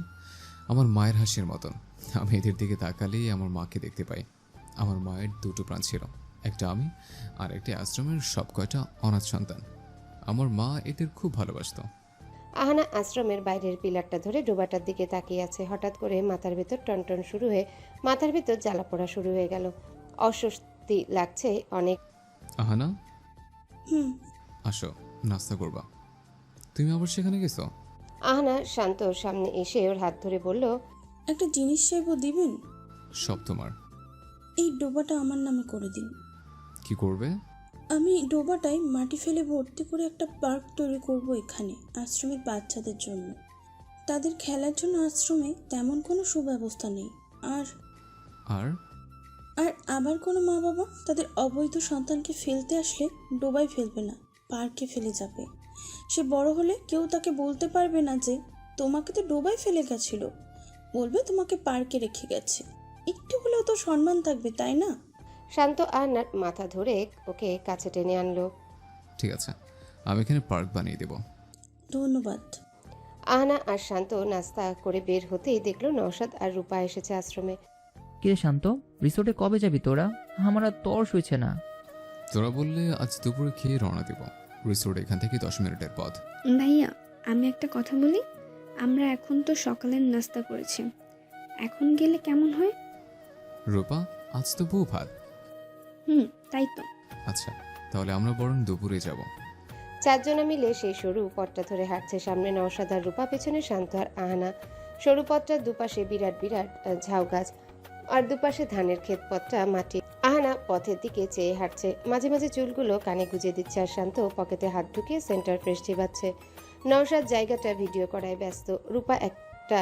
আমার মায়ের হাসির মতন। আমি এদের দিকে তাকালেই আমার মাকে দেখতে পাই। আমার মায়ের দুটো প্রাণ ছিল, একটা আমি আর একটা আশ্রমের সব কয়টা অনাথ সন্তান। আমার মা এদের খুব ভালোবাসত। আহানা আশ্রমের বাইরের পিলারটা ধরে ডোবাটার দিকে তাকিয়ে আছে। হঠাৎ করে মাথার ভেতর টনটন শুরু হয়ে মাথার ভেতর জ্বালা পোড়া শুরু হয়ে গেল। অস্বস্তি লাগছে অনেক। আহানা, হুম। আসো নাস্তা করবা। তুমি আবার সেখানে গেছো? আহানা শান্তর সামনে এসে ওর হাত ধরে বলল, একটা জিনিস চাইবো, দিবেন? সব তোমার। এই ডোবাটা আমার নামে করে দিন। কি করবে? আমি ডোবাটায় মাটি ফেলে ভর্তি করে একটা পার্ক তৈরি করব এখানে আশ্রমের বাচ্চাদের জন্য। তাদের খেলার জন্য আশ্রমে তেমন কোনো সুব্যবস্থা নেই। আর আর আর আবার কোনো মা বাবা তাদের অবৈধ সন্তানকে ফেলতে আসলে ডোবায় ফেলবে না, পার্কে ফেলে যাবে। সে বড় হলে কেউ তাকে বলতে পারবে না যে তোমাকে তো ডোবায় ফেলে গেছিল, বলবে তোমাকে পার্কে রেখে গেছে। একটু হলেও তো সম্মান থাকবে, তাই না? শান্ত আহানার মাথা ধরে ওকে কাছে টেনে আনলো। ঠিক আছে, আমি এখানে পার্ক বানিয়ে দেব। ধন্যবাদ। আহানা আর শান্ত নাস্তা করে বের হতেই দেখলো নওশাদ আর রূপা এসেছে আশ্রমে। কিরে শান্ত, রিসোর্টে কবে যাবি তোরা? আমার আর তর্স হয়েছে না। তোরা বললে আজ দুপুরে খেয়ে রওনা দেব। রিসোর্ট এখান থেকে 10 মিনিটের পথ। ভাইয়া, আমি একটা কথা বলি। আমরা এখন তো সকালের নাস্তা করেছি, এখন গেলে কেমন হয়? রূপা, আজ তো বউ ভাত। তাই তো। আচ্ছা, তাহলে আমরা বরং দুপুরে যাব। চারজনা মিলে সেই সরু পথটা ধরে হাঁটছে। সামনে নওশাদ আর রূপা, পেছনে শান্ত আর আহানা। সরু পথটার দুপাশে বিরাট বিরাট ঝাউ গাছ আর দুপাশে ধানের ক্ষেত, পথটা মাটি। আহানা পথের দিকে চেয়ে হাঁটছে, মাঝে মাঝে চুলগুলো কানে গুজে দিচ্ছে আর শান্ত পকেটে হাত ঢুকিয়ে সেন্টার ফ্রেশ চিবাচ্ছে। নওশাদ জায়গাটা ভিডিও করায় ব্যস্ত। রূপা একটা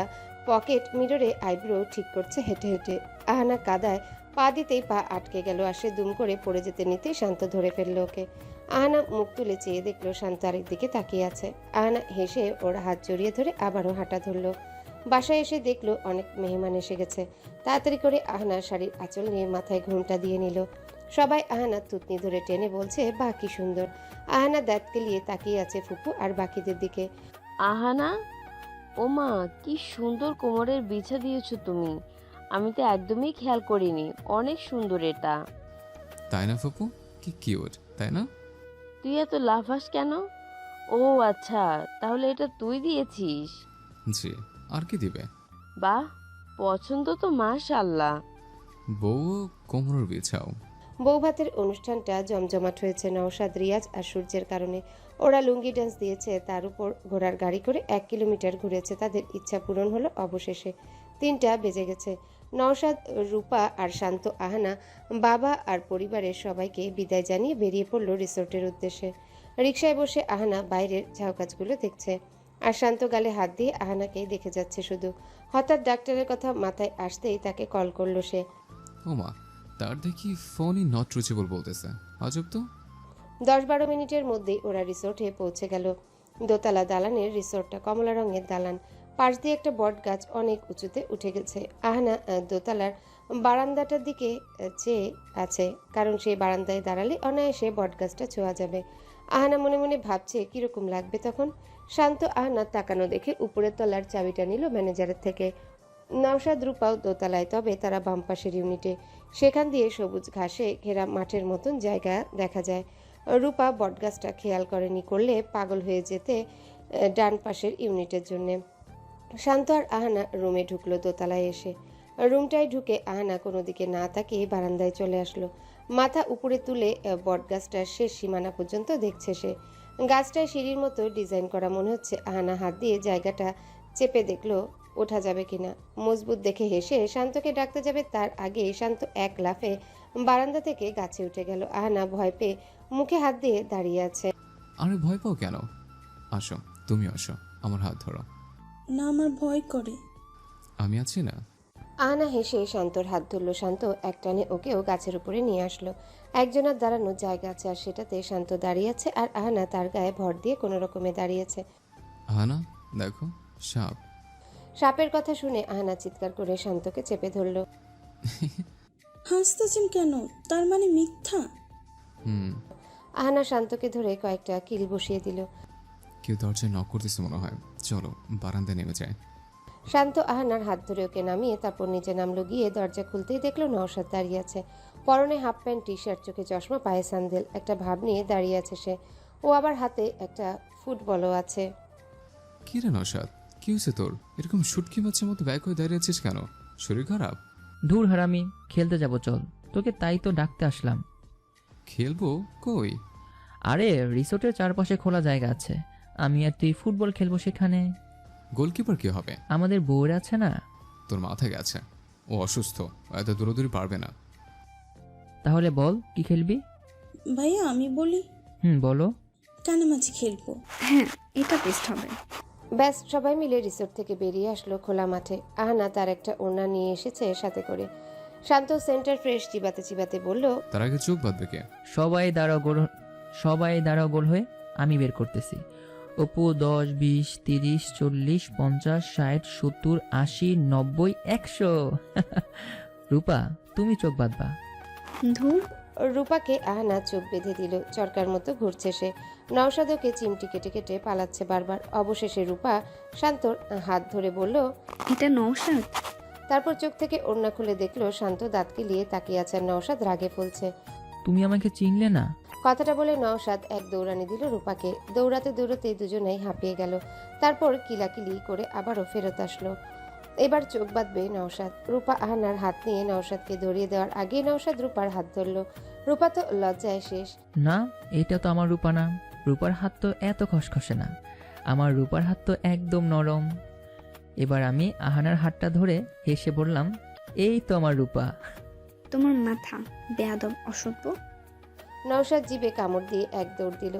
পকেট মিররে আইব্রো ঠিক করছে হেঁটে হেঁটে। আহানা কাদায় পা দিতেই পা আটকে গেল আর সে দুম করে পড়ে যেতে নিতেই শান্ত ধরে ফেলল ওকে। আহানা মুখ তুলে চেয়ে দেখলো শান্ত আরেক দিকে তাকিয়ে আছে। আহানা হেসে ওর হাত জড়িয়ে ধরে আবারও হাঁটা ধরলো। বাসায় এসে দেখলো অনেক মেহমান এসে গেছে। তাড়াতাড়ি করে আহানার শাড়ির আঁচল নিয়ে মাথায় ঘুমটা দিয়ে নিল। সবাই আহানার থুতনি ধরে টেনে বলছে, বাহ কি সুন্দর। আহানা দাঁত কেলিয়ে তাকিয়ে আছে ফুপু আর বাকিদের দিকে। আহানা, ওমা কি সুন্দর কোমরের বিছা দিয়েছো তুমি। আমি তো একদমই খেয়াল করিনি, অনেক সুন্দর এটা। তাই না ফুপু? কি কিউট, তাই না? তুই এত লাফাস কেন? ও আচ্ছা, তাহলে এটা তুই দিয়েছিস? জি, আর কি দিবে? বাহ, পছন্দ তো মাশাআল্লাহ। বউ কোমরের বিছাও। বৌভাতের অনুষ্ঠানটা জমজমাট হয়েছে নওশাদ, রিয়াজ আর সূর্যের কারণে। ওরা লুঙ্গি ডান্স দিয়েছে, তার উপর ঘোড়ার গাড়ি করে 1 কিলোমিটার ঘুরেছে। তাদের ইচ্ছা পূরণ হলো অবশেষে। 3টা বেজে গেছে। নওশাদ, রূপা আর শান্ত আহানা বাবা আর পরিবারের সবাইকে বিদায় জানিয়ে বেরিয়ে পড়ল রিসোর্টের উদ্দেশ্যে। রিকশায় বসে আহানা বাইরের ঝাউগাছগুলো দেখছে আর শান্ত গালে হাত দিয়ে আহানাকেই দেখে যাচ্ছে শুধু। হঠাৎ ডাক্তারের কথা মাথায় আসতেই তাকে কল করলো সে। ওমা, তার দেখি ফোনই নট রিচেবল বলতেছে। আজব তো। 10-12 মিনিটের মধ্যেই ওরা রিসোর্টে পৌঁছে গেল। দোতলা দালানের রিসোর্টটা, কমলা রঙের দালান, পাশ দিয়ে একটা বট গাছ অনেক উঁচুতে উঠে গেছে। আহানা দোতলার বারান্দাটার দিকে চেয়ে আছে, কারণ সেই বারান্দায় দাঁড়ালে অনায়াসে বট গাছটা ছোঁয়া যাবে। আহানা মনে মনে ভাবছে কিরকম লাগবে তখন। শান্ত আহনার তাকানো দেখে উপরের তলার চাবিটা নিল ম্যানেজারের থেকে। নওশাদ রূপাও দোতলায়, তবে তারা বাম পাশের ইউনিটে। সেখান দিয়ে সবুজ ঘাসে ঘেরা মাঠের মতন জায়গা দেখা যায়। রূপা বটগাছটা খেয়াল করেনি, করলে পাগল হয়ে যেতে ডান পাশের ইউনিটের জন্যে। শান্ত আর আহানা রুমে ঢুকলো দোতলায় এসে। রুমটায় ঢুকে আহানা কোনো দিকে না তাকিয়ে বারান্দায় চলে আসলো। মাথা উপরে তুলে বটগাছটার শেষ সীমানা পর্যন্ত দেখছে সে। গাছটায় সিঁড়ির মতো ডিজাইন করা মনে হচ্ছে। আহানা হাত দিয়ে জায়গাটা চেপে দেখলো ওঠা যাবে কিনা। মজবুত দেখে হেসে শান্তকে ডাকতে যাবে তার আগে শান্ত এক লাফে বারান্দা থেকে গাছে উঠে গেল। আহানা ভয় পেয়ে মুখে হাত দিয়ে দাঁড়িয়ে আছে। আরে ভয় পাও কেন? আসো, তুমি আসো, আমার হাত ধরো। না, আমার ভয় করে। আমি আছি না? আহানা হেসে শান্তর হাত ধরল। শান্ত একটানে ওকেও গাছের উপরে নিয়ে আসলো। একজনের দাঁড়ানোর জায়গা আছে আর সেটাতে শান্ত দাঁড়িয়ে আছে, আর আহানা তার গায়ে ভর দিয়ে কোনো রকমে দাঁড়িয়েছে। আহানা, দেখো সাপ। সাপের কথা শুনে আহানা চিৎকার করে শান্তকে চেপে ধরল। হাসতেছেন কেন? তার মানে মিথ্যা? আহানা শান্তকে ধরে কয়েকটা কিল বসিয়ে দিল। কেউ দরজায় নক করতেছে মনে হয়, চলো বারান্দায় নেমে যায়। শান্ত আহানার হাত ধরে ওকে নামিয়ে তারপর নিচে নামলো। গিয়ে দরজা খুলতেই দেখলো নওশাদ দাঁড়িয়ে আছে। পরনে হাফ প্যান্ট, টি শার্ট, চোখে চশমা, পায়ে স্যান্ডেল। একটা ভাব নিয়ে দাঁড়িয়ে আছে সে। ও আবার হাতে একটা ফুটবলও আছে। কি রে নওশাদ, কি হয়েছে তোর? এরকম শুটকি বাচ্চার মতো ব্যাগ হয়ে দাঁড়িয়ে আছিস কেন? শরীর খারাপ? ধুর হারামি, খেলতে যাব চল। তোকে তাই তো ডাকতে আসলাম। খেলবো? কই? আরে রিসোর্টের চারপাশে খোলা জায়গা আছে, আমি আর তুই ফুটবল খেলবো সেখানে। গোলকিপার কি হবে? আমাদের বউর আছে না। তোর মাথা গেছে, ও অসুস্থ, এত দূরদূরি পারবে না। তাহলে বল কি খেলবি? ভাইয়া আমি বলি। বলো। কানামাছি খেলবো। হ্যাঁ, এটা বেস্ট হবে। ব্যাস, সবাই মিলে রিসোর্ট থেকে বেরিয়ে আসলো খোলা মাঠে। আহানা তার একটা ওড়না নিয়ে এসেছে সাথে করে। শান্ত সেন্টার ফ্রেশ চিবাতে চিবাতে বলল, তার আগে চোখ বাঁধবে কে? সবাই দাঁড়াও গোল হয়ে, আমি বের করতেছি। অপু 10, 20, 30, 40, 50, 60, 70, 80, 90, 100। রূপা তুমি চোখ বাঁধবা। ধুর, রূপাকে আহানা চোখ বেঁধে দিল। চরকার মতো ঘুরছে সে। নওশাদ ওকে চিমটি কেটে কেটে পালাচ্ছে বারবার। অবশেষে রূপা শান্তর হাত ধরে বলল, এটা নওশাদ? তারপর চোখ থেকে ওড়না খুলে দেখলো শান্ত দাঁত কিলিয়ে তাকিয়ে আছে। নওশাদ রাগে ফুলছে। তুমি আমাকে চিনলে না? কথাটা বলে নওশাদ এক দৌড়ানি দিল রূপাকে। দৌড়াতে দৌড়াতে দুজনেই হাঁপিয়ে গেল। তারপর কিলাকিলি করে আবারও ফেরত আসলো। এবার চোখ বাঁধবে নওশাদ। রূপা আহানার হাত নিয়ে নওশাদকে ধরিয়ে দেওয়ার আগে নওশাদ রূপার হাত ধরল। রূপা তো লজ্জায় শেষ। না, এটা তো আমার রূপা না। রূপার হাত তো এত খসখসে না। আমার রূপার হাত তো একদম নরম। এবার আমি আহানার হাতটা ধরে হেসে বললাম, এই তো আমার রূপা। তোমার মাথা, বেয়াদব, অসভ্য। নওশাদ জিভে কামড় দিয়ে এক দৌড় দিল।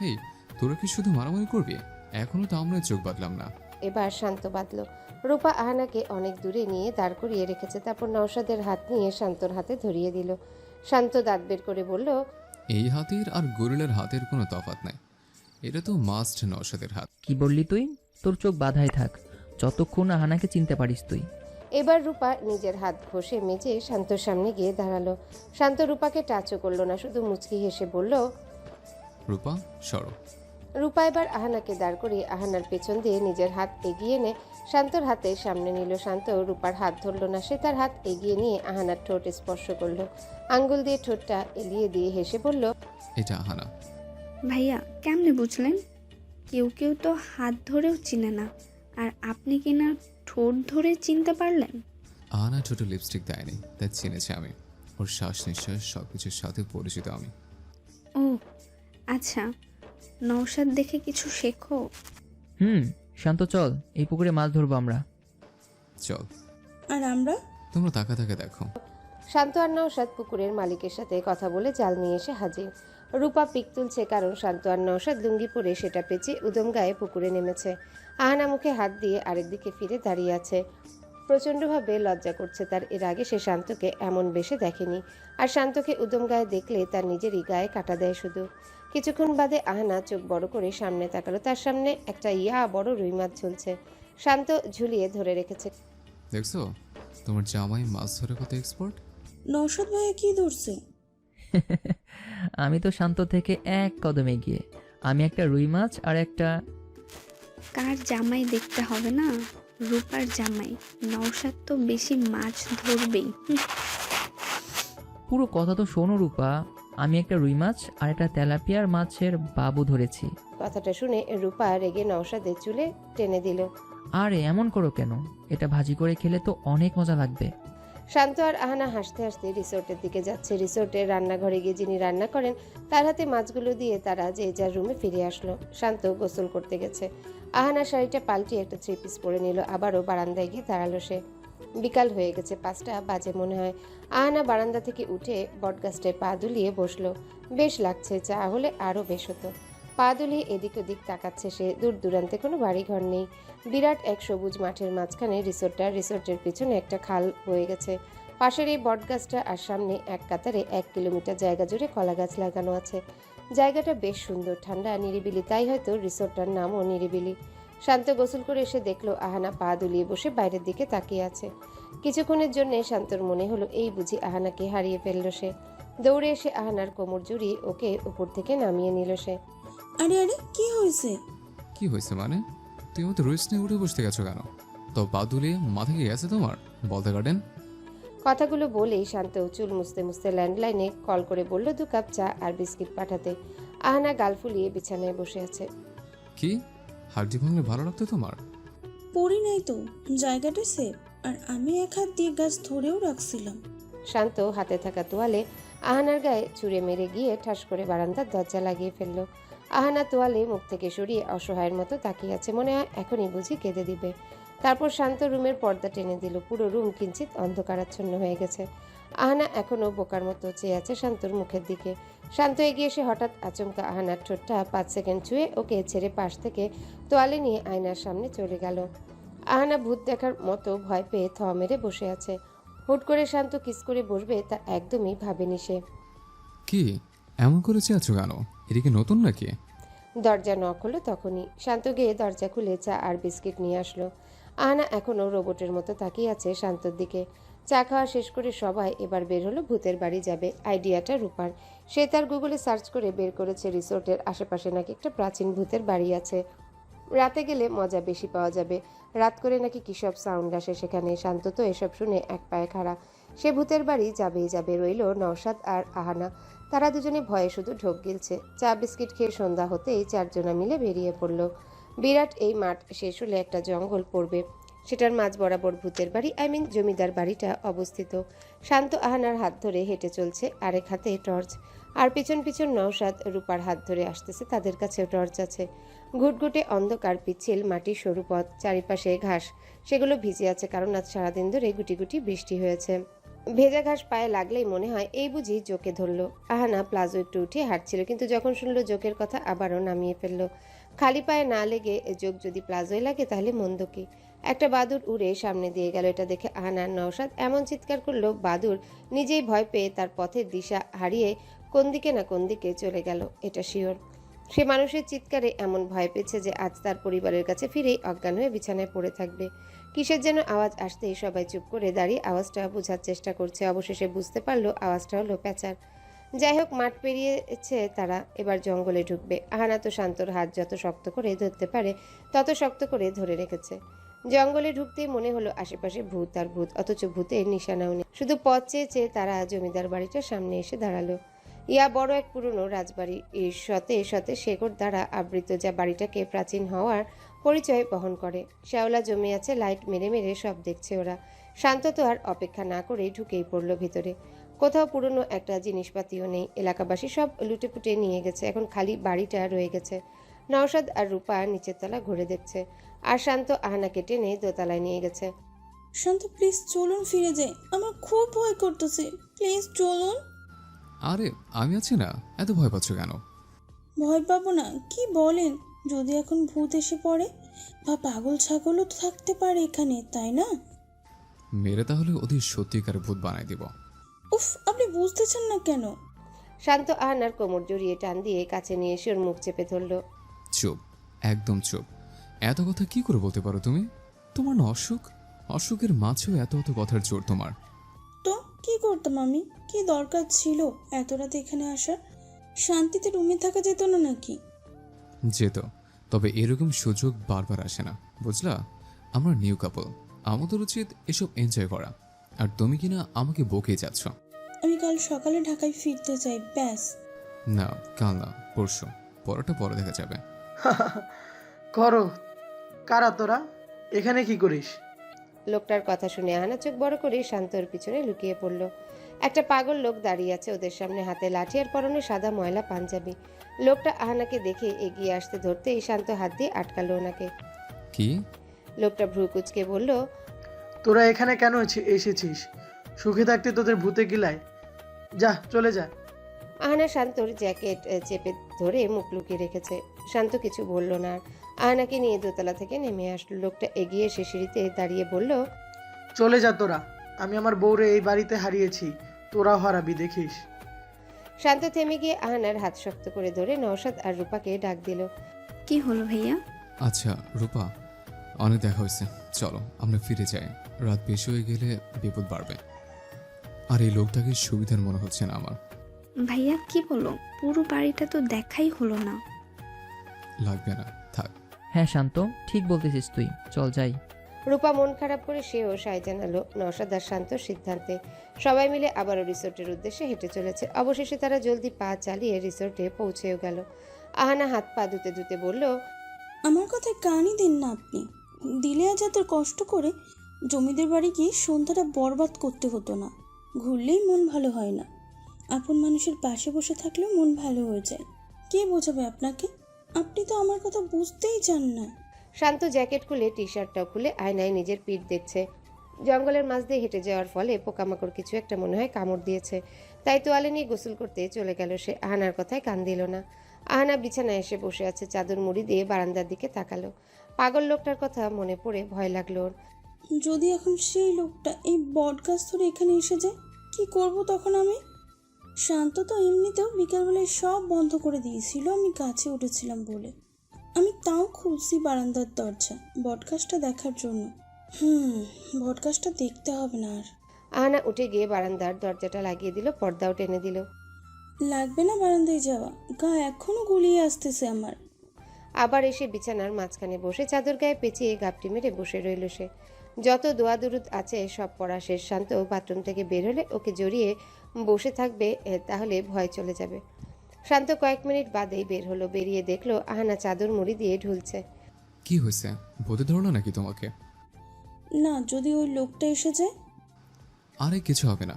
এই, তোরা কি শুধু মারামারি করবি? এখনো তো আমরা চোখ বাঁধলাম না। এবার শান্ত বাঁধল। রূপা আহানাকে অনেক দূরে নিয়ে দাঁড় করিয়ে রেখেছে। তারপর নওশাদের হাত নিয়ে শান্তর হাতে ধরিয়ে দিল। শান্ত দাঁত বের করে বলল, এই হাতের আর গরিলার হাতের কোনো তফাৎ নাই। এটা তো মাস্ট নওশাদের হাত। কি বললি তুই? তোর চোখ বাঁধাই থাক, যতক্ষণ আহানাকে চিনতে পারিস তুই। এবার রূপা নিজের হাত ঘষে মেজে শান্তর সামনে গিয়ে দাঁড়ালো। শান্ত রূপাকে টাচও করলো না, শুধু মুচকি হেসে বলল, রূপা সরো। রূপা এবার আহানাকে দাঁড় করিয়ে আহানার পেছন দিয়ে নিজের হাত এগিয়ে এনে শান্তর হাতে সামনে নিল। শান্ত রূপার হাত ধরল না, সে তার হাত এগিয়ে নিয়ে আহানার ঠোঁট স্পর্শ করলো। আঙ্গুল দিয়ে ঠোঁটটা এলিয়ে দিয়ে হেসে বলল, এটা আহানা। ভাইয়া কেমনে বুঝলেন? কেউ কেউ তো হাত ধরেও চিনে না, আর আপনি কিনা ঠোঁট ধরে চিনতে পারলেন? আহানা ছোট লিপস্টিক দেয়নি, তাই চিনেছি আমি। ওর শ্বাস নিঃশ্বাস সবকিছুর সাথে পরিচিত আমি। ও আচ্ছা, নওশাদ দেখে কিছু শেখো। শান্ত চল, এই পুকুরে মাছ ধরবো আমরা। চল। আর আমরা? তোমরা তাকা তাকা দেখো। শান্ত আর নওশাদ পুকুরের মালিকের সাথে কথা বলে জাল নিয়ে এসে হাজির। রূপা পিক তুলছে, কারণ শান্ত আর নওশাদ লুঙ্গি পরে সেটা পেঁচে উদম গায়ে পুকুরে নেমেছে। আহানা মুখে হাত দিয়ে আরেকদিকে ফিরে দাঁড়িয়ে আছে। প্রচণ্ডভাবে লজ্জা করছে তার। এর আগে সে শান্তকে এমন বেশে দেখেনি। আর শান্তকে উদম গায়ে দেখলে তার নিজেরই গায়ে কাটা দেয় শুধু। কিছুক্ষণ বাদে আহানা চোখ বড় করে সামনে তাকালো। তার সামনে একটা বড় রুই মাছ ঝুলছে। শান্ত ঝুলিয়ে ধরে রেখেছে। দেখছো তোমার জামাই মাছ ধরে কত এক্সপার্ট। নওশাদ ভাইয়া কি ধরছে? আমি তো শান্ত থেকে এক কদমে গিয়ে, আমি একটা রুই মাছ আর একটা কার জামাই দেখতে হবে না, রূপার জামাই। নওশাদ তো বেশি মাছ ধরবেই। পুরো কথা তো শোনো রূপা, আমি একটা রুই মাছ আর একটা তেলাপিয়ার মাছের বাবু ধরেছি। কথাটা শুনে রূপা রেগে নওশাদের চুলে টেনে দিল। আরে এমন করো কেন, এটা ভাজি করে খেলে তো অনেক মজা লাগবে। শান্ত আর আহানা হাসতে হাসতে রিসোর্টের দিকে যাচ্ছে। রিসোর্টের রান্নাঘরে গিয়ে যিনি রান্না করেন তার হাতে মাছগুলো দিয়ে তারা যে যার রুমে ফিরে আসলো। শান্ত গোসল করতে গেছে। আহানা শাড়িটা পাল্টিয়ে একটা 3 পিস পরে নিল। আবারও বারান্দায় গিয়ে দাঁড়ালো সে। বিকাল হয়ে গেছে, 5টা বাজে মনে হয়। আহানা বারান্দা থেকে উঠে বটগাছটায় পা দুলিয়ে বসলো। বেশ লাগছে, চা হলে আরও বেশ হতো। পা দুলিয়ে এদিক ওদিক তাকাচ্ছে সে। দূর দূরান্তে কোনো বাড়িঘর নেই। বিরাট এক সবুজ মাঠের মাঝখানে রিসোর্টটা। রিসোর্টের পিছনে একটা খাল বয়ে গেছে। পাশের এই বটগাছটা আর সামনে এক কাতারে 1 কিলোমিটার জায়গা জুড়ে কলা গাছ লাগানো আছে। জায়গাটা বেশ সুন্দর, ঠান্ডা, নিরিবিলি, তাই হয়তো রিসোর্টটার নামও নিরিবিলি। শান্ত গোসল করে এসে দেখলো আহানা পা দুলিয়ে বসে বাইরের দিকে তাকিয়ে আছে। কিছুক্ষণের জন্য শান্তর মনে হলো এই বুঝি আহানাকে হারিয়ে ফেললো সে। দৌড়ে এসে আহানার কোমর জুড়িয়ে ওকে উপর থেকে নামিয়ে নিল সে। আরে আরে, কি হয়েছে? কি হয়েছে মানে? তুমি মতো রুইস নিয়ে উঠে বসতে গেছো কেন? তো পা দুলিয়ে মাথা কি গেছে তোমার? বলতে গার্ডেন। কথাগুলো বলেই শান্ত চুল মুছতে মুছতে ল্যান্ডলাইনে কল করে বলল 2 কাপ চা আর বিস্কিট পাঠাতে। আহানা গাল ফুলিয়ে বিছানায় বসে আছে। কি হাড্ডি ভাঙলে ভালো লাগতো তোমার? পড়ি নাই তো, জায়গাটা সেফ। আর আমি এক হাত দিয়ে গাছ ধরেও রাখছিলাম। শান্ত হাতে থাকা তোয়ালে আহানার গায়ে ছুঁড়ে মেরে গিয়ে ঠাস করে বারান্দার দরজা লাগিয়ে ফেলল। আহানা তোয়ালে মুখ থেকে সরিয়ে অসহায়ের মতো তাকিয়ে আছে। মনে হয় এখনই বুঝি কেঁদে দিবে। তারপর শান্ত রুমের পর্দা টেনে দিল। পুরো রুম কিঞ্চিত অন্ধকারাচ্ছন্ন হয়ে গেছে। আহানা এখনও বোকার মতো চেয়ে আছে শান্তর মুখের দিকে। শান্ত এগিয়ে এসে হঠাৎ আচমকা আহানার ঠোঁটটা 5 সেকেন্ড ছুঁয়ে ওকে ছেড়ে পাশ থেকে তোয়ালে নিয়ে আয়নার সামনে চলে গেল। আহানা ভূত দেখার মতো ভয় পেয়ে থ মেরে বসে আছে। হুট করে শান্ত কিস করে বসবে তা একদমই ভাবেনি সে। কি এমন করেছে আছো কেন? এদিকে নতুন নাকি? দরজা নক হলো তখনই। শান্ত গিয়ে দরজা খুলে চা আর বিস্কিট নিয়ে আসলো। আহানা এখনও রোবটের মতো তাকিয়ে আছে শান্তর দিকে। চা খাওয়া শেষ করে সবাই এবার বের হলো ভূতের বাড়ি যাবে। আইডিয়াটা রূপার। সে তার গুগলে সার্চ করে বের করেছে রিসোর্টের আশেপাশে নাকি একটা প্রাচীন ভূতের বাড়ি আছে। রাতে গেলে মজা বেশি পাওয়া যাবে। রাত করে নাকি কী সব সাউন্ড আসে সেখানে। শান্ত তো এসব শুনে এক পায়ে খাড়া। সে ভূতের বাড়ি যাবেই যাবে। রইল নওশাদ আর আহানা। তারা দুজনে ভয়ে শুধু ঢোক গিলছে। চা বিস্কিট খেয়ে সন্ধ্যা হতেই 4 জনা মিলে বেরিয়ে পড়ল। বিরাট এই মাঠ শেষ হলে একটা জঙ্গল পড়বে। সেটার মাঝ বরাবর ভূতের বাড়ি, জমিদার বাড়িটা অবস্থিত। শান্ত আহানার হাত ধরে হেঁটে চলছে, আরেক হাতে টর্চ। আর পিছন পিছন নওশাদ রূপার হাত ধরে আসতেছে। তাদের কাছেও টর্চ আছে। ঘুটঘুটে অন্ধকার, পিচ্ছিল মাটির সরু পথ, চারিপাশে ঘাস। সেগুলো ভিজে আছে, কারণ আজ সারাদিন ধরে গুটি গুটি বৃষ্টি হয়েছে। ভেজা ঘাস পায়ে লাগলেই মনে হয় এই বুঝি জোকে ধরলো। আহানা প্লাজো একটু উঠিয়ে হাঁটছিল, কিন্তু যখন শুনলো জোকের কথা আবারও নামিয়ে ফেললো। খালি পায়ে না লেগে জোক যদি প্লাজোয় লাগে তাহলে মন্দ কি? একটা বাদুর উড়ে সামনে দিয়ে গেল। এটা দেখে আহানার নওশাদ এমন চিৎকার করলো, বাদুর নিজেই ভয় পেয়ে তার পথের দিশা হারিয়ে কোন দিকে না কোন দিকে চলে গেল। এটা শিওর। সে মানুষের চিৎকারে এমন ভয় পেয়েছে যে আজ তার পরিবারের কাছে ফিরেই অজ্ঞান হয়ে বিছানায় পড়ে থাকবে। কিসের যেন আওয়াজ আসতেই সবাই চুপ করে দাঁড়িয়ে আওয়াজটা বোঝার চেষ্টা করছে। অবশেষে বুঝতে পারলো আওয়াজটা হলো প্যাঁচার। যাই হোক, মাঠ পেরিয়েছে তারা, এবার জঙ্গলে ঢুকবে। আহানা তো শান্তর হাত যত শক্ত করে ধরতে পারে তত শক্ত করে ধরে রেখেছে। জঙ্গলে ঢুকতেই মনে হলো আশেপাশে ভূত আর ভূত, অথচ ভূতের নিশানাও নেই। শুধু পথ চেয়ে চেয়ে তারা জমিদার বাড়িটার সামনে এসে দাঁড়ালো। ইয়া বড় এক পুরনো রাজবাড়ি, শতে শতে শেকড় দ্বারা আবৃত, যা বাড়িটাকে প্রাচীন হওয়ার পরিচয় বহন করে। শ্যাওলা জমে আছে, লাইট মেরে মেরে সব দেখছে ওরা। শান্ত তো আর অপেক্ষা না করেই ঢুকেই পড়লো ভিতরে। কোথাও পুরনো একটা জিনিসপাতিও নেই। এলাকাবাসী সব লুটেপুটে নিয়ে গেছে। এখন খালি বাড়িটা রয়ে গেছে। নওশাদ আর রূপা নিচের তলা ঘুরে দেখছে, আর শান্ত আহানাকে টেনে দোতলায় নিয়ে গেছে। শান্ত প্লিজ চলুন, ফিরে যাই, আমার খুব ভয় করতেছে, প্লিজ চলুন। আরে আমি আছি না, এত ভয় পাচ্ছ কেন? ভয় পাবো না? কি বলেন? যদি এখন ভূত এসে পড়ে, বা পাগল ছাগলও তো থাকতে পারে এখানে, তাই না? মেরে তাহলে ওদের সত্যিকার ভূত বানাই দিব। উফ, আপনি বুঝতেছেন না কেন? শান্ত আহানার কোমর জড়িয়ে টান দিয়ে কাছে নিয়ে এসে ওর মুখ চেপে ধরল। চুপ, একদম চুপ। এত কথা কি করে বলতে পারো তুমি? তোমার না অসুখ? অসুখের মাঝেও এত এত কথার জোর তোমার। তো কি করতাম আমি? কি দরকার ছিল এত রাতে এখানে আসার? শান্তিতে রুমে থাকা যেত না নাকি? যেত, তবে এরকম সুযোগ বারবার আসে না, বুঝলা? আমরা নিউ কাপল, আমাদের উচিত এসব এনজয় করা। আর তুমি কিনা আমাকে বকে যাচ্ছ। আমি কাল সকালে ঢাকায় ফিরতে চাই, ব্যাস। না, কাল না, পরশু। পরেটা পরে দেখা যাবে। করো। কারা তোরা? এখানে কি করিস? লোকটার কথা শুনে আহানা চোখ বড় করে শান্তর পিছনে লুকিয়ে পড়ল। একটা পাগল লোক দাঁড়িয়ে আছে ওদের সামনে, হাতে লাঠি আর পরনে সাদা ময়লা পাঞ্জাবি। লোকটা আহানাকে দেখে এগিয়ে আসতে ধরতেই শান্ত হাত দিয়ে আটকালো ওনাকে। কি? লোকটা ভ্রু কুচকে বলল, তোরা এখানে কেন এসেছিস? সুখে থাকতে তোদের ভূতে গিলায়। যা, চলে যা। আহানা শান্তর জ্যাকেট চেপে ধরে মুখ লুকিয়ে রেখেছে। শান্ত কিছু বলল না আর আহানাকে নিয়ে দোতলা থেকে নেমে আসলো। লোকটা এগিয়ে এসে সিঁড়িতে দাঁড়িয়ে বলল, চলে যা তোরা। আমি আমার বউরে এই বাড়িতে হারিয়েছি, তোরাও হারাবি, দেখিস। শান্ত থেমে গিয়ে আহানার হাত শক্ত করে ধরে নওশাদ আর রূপাকে ডাক দিল। কি হলো ভাইয়া? আচ্ছা রূপা, অনেক দেখা হয়েছে, চলো আমরা ফিরে যাই। রাত বেশি হয়ে গেলে বিপদ বাড়বে। আর এই লোকটাকে সুবিধার মনে হচ্ছে না আমার। ভাইয়া কি বলো? পুরো বাড়িটা তো দেখাই হলো না। লাগবে না, থাক। হ্যাঁ শান্ত, ঠিক বলতেছিস তুই, চল যাই। রূপা মন খারাপ করে সেও সায় জানালো নওশাদ আর শান্তর সিদ্ধান্তে। সবাই মিলে আবারও রিসোর্টের উদ্দেশ্যে হেঁটে চলেছে। অবশেষে তারা জলদি পা চালিয়ে রিসোর্টে পৌঁছেও গেল। আহানা হাত পা ধুতে ধুতে বলল, আমার কথায় কানই দিন না আপনি। দিলে আজ এত কষ্ট করে জমিদের বাড়ি গিয়ে সন্ধ্যাটা বরবাদ করতে হতো না। ঘুরলেই মন ভালো হয় না, আপন মানুষের পাশে বসে থাকলেও মন ভালো হয়ে যায়। কে বোঝাবে আপনাকে? আপনি তো আমার কথা বুঝতেই চান না। শান্ত জ্যাকেট খুলে টি শার্টটাও খুলে আয়নায় নিজের পিঠ দেখছে। জঙ্গলের মাঝ দিয়ে হেঁটে যাওয়ার ফলে পোকামাকড় কিছু একটা মনে হয় কামড় দিয়েছে, তাই তোয়ালে নিয়ে গোসল করতে চলে গেল সে। আহানার কথায় কান দিল না। আহানা বিছানায় এসে বসে আছে, চাদর মুড়ি দিয়ে বারান্দার দিকে তাকালো। পাগল লোকটার কথা মনে পড়ে ভয় লাগলো ওর। যদি এখন সেই লোকটা এই বটগাছ ধরে এখানে এসে যায়, কি করব তখন আমি? শান্ত তো এমনিতেও বিকালবেলায় সব বন্ধ করে দিয়েছিল আমি গাছে উঠেছিলাম বলে। আমি তাও খুলছি বারান্দার দরজা বটগাছটা দেখার জন্য। বটগাছটা দেখতে হবে না আর। আহানা উঠে গিয়ে বারান্দার দরজাটা লাগিয়ে দিল, পর্দাও টেনে দিল। লাগবে না বারান্দায় যাওয়া, গা এখনো গুলিয়ে আসতেছে আমার। আবার এসে বিছানার মাঝখানে বসে চাদর গায়ে পেঁচিয়ে গাপটি মেরে বসে রইল সে। যত দোয়া দুরুদ আছে সব পড়া শেষ। শান্ত বাথরুম থেকে বের হলে ওকে জড়িয়ে বসে থাকবে, তাহলে ভয় চলে যাবে। শান্ত কয়েক মিনিট বাদেই বের হলো। বেরিয়ে দেখলো আহানা চাদর মুড়ি দিয়ে ঢুলছে। কি হয়েছে? ভূতে ধরলো নাকি তোমাকে? না, যদি ওই লোকটা এসে যায়। আরে কিছু হবে না,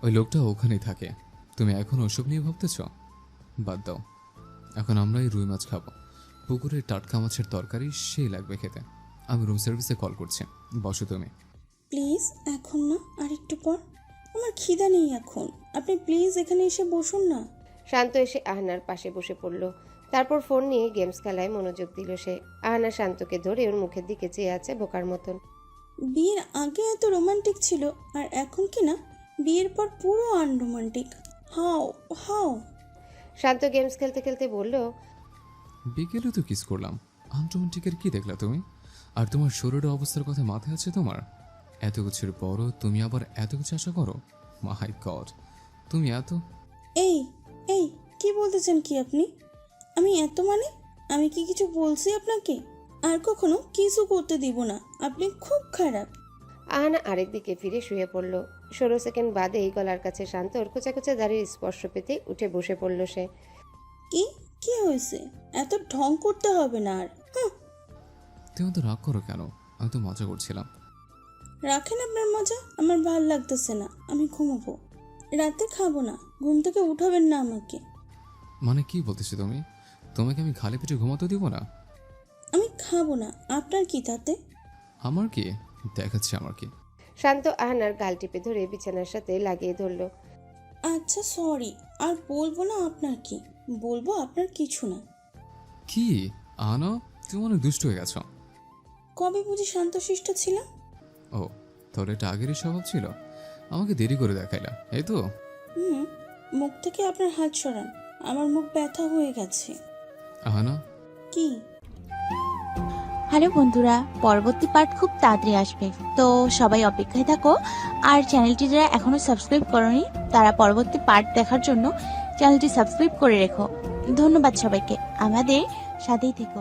ওই লোকটা ওখানেই থাকে। তুমি এখন ওসব নিয়ে ভাবতেছ? বাদ দাও। এখন আমরা এই রুই মাছ খাবো। পুকুরের টাটকা মাছের তরকারি সেই লাগবে খেতে। আমি রুম সার্ভিসে কল করছি, বসো তুমি। প্লিজ এখন না, আর একটু পর। আমার খিদা নেই এখন, আপনি প্লিজ এখানে এসে বসুন না। শান্ত এসে আহানার পাশে বসে পড়ল। তারপর ফোন নিয়ে গেমস খেলায় মনোযোগ দিল সে। আহানা শান্তকে ধরে ওর মুখের দিকে চেয়ে আছে বোকার মতন। বিয়ের আগে এত রোমান্টিক ছিল, আর এখন কি না বিয়ের পর পুরো আনরোমান্টিক। হাও হাও। শান্ত গেমস খেলতে খেলতে বলল, বিকেলে তো কিস করলাম, আনরোমান্টিকের কি দেখলা তুমি? আর তোমার শরীরের অবস্থার কথা মাথায় আছে তোমার? এত কিছুর পরও তুমি আবার এত কিছু আশা করো? মাই গড, তুমি এত... এই এই কি বলতেছেন কি আপনি? আমি এত মানে আমি কি কিছু বলছি আপনাকে? আর কখনো কিছু করতে দিব না, আপনি খুব খারাপ। আহানা আরেক দিকে ফিরে শুয়ে পড়ল। 16 সেকেন্ড বাদেই গলার কাছে শান্তর খোঁচা খোঁচা দাড়ির স্পর্শ পেতেই উঠে বসে পড়ল সে। কি কি হয়েছে? এত ঢং করতে হবে না আর। তুমি তো রাগ করো কেন? আমি তো মজা করছিলাম। রাখেন আপনার মজা, আমার ভাল লাগতেছে না, আমি ঘুমাবো। রাতে খাবো না, ঘুম থেকে উঠাবেন না আমাকে। মানে কি বলতেছো তুমি? তোমাকে আমি খালি পেটে ঘুমাতে দিব না? আমি খাবো না, আপনার কি তাতে? আমার কি দেখাচ্ছে? আমার কি? শান্ত আহানার গাল টিপে ধরে বিছানার সাথে লাগিয়ে ধরল। আচ্ছা সরি, আর বলবো না আপনার কি, বলবো আপনার কিছু না। কি আনো, তুমি অনেক দুষ্ট হয়ে গেছো। কবে বুঝি শান্তশিষ্ট ছিলাম? ও, তোর এটা আগেরই স্বভাব ছিল? আমাকে দেরি করে দেখাইলা, এই তো। মুখ থেকে আপনার হাত সরান, আমার মুখ ব্যথা হয়ে গেছে। আহানা। কি? হ্যালো বন্ধুরা, পরবর্তী পার্ট খুব তাড়াতাড়ি আসবে, তো সবাই অপেক্ষায় থাকো। আর চ্যানেলটি যারা এখনো সাবস্ক্রাইব করোনি তারা পরবর্তী পার্ট দেখার জন্য চ্যানেলটি সাবস্ক্রাইব করে রেখো। ধন্যবাদ সবাইকে, আমাদের সাথেই থেকো।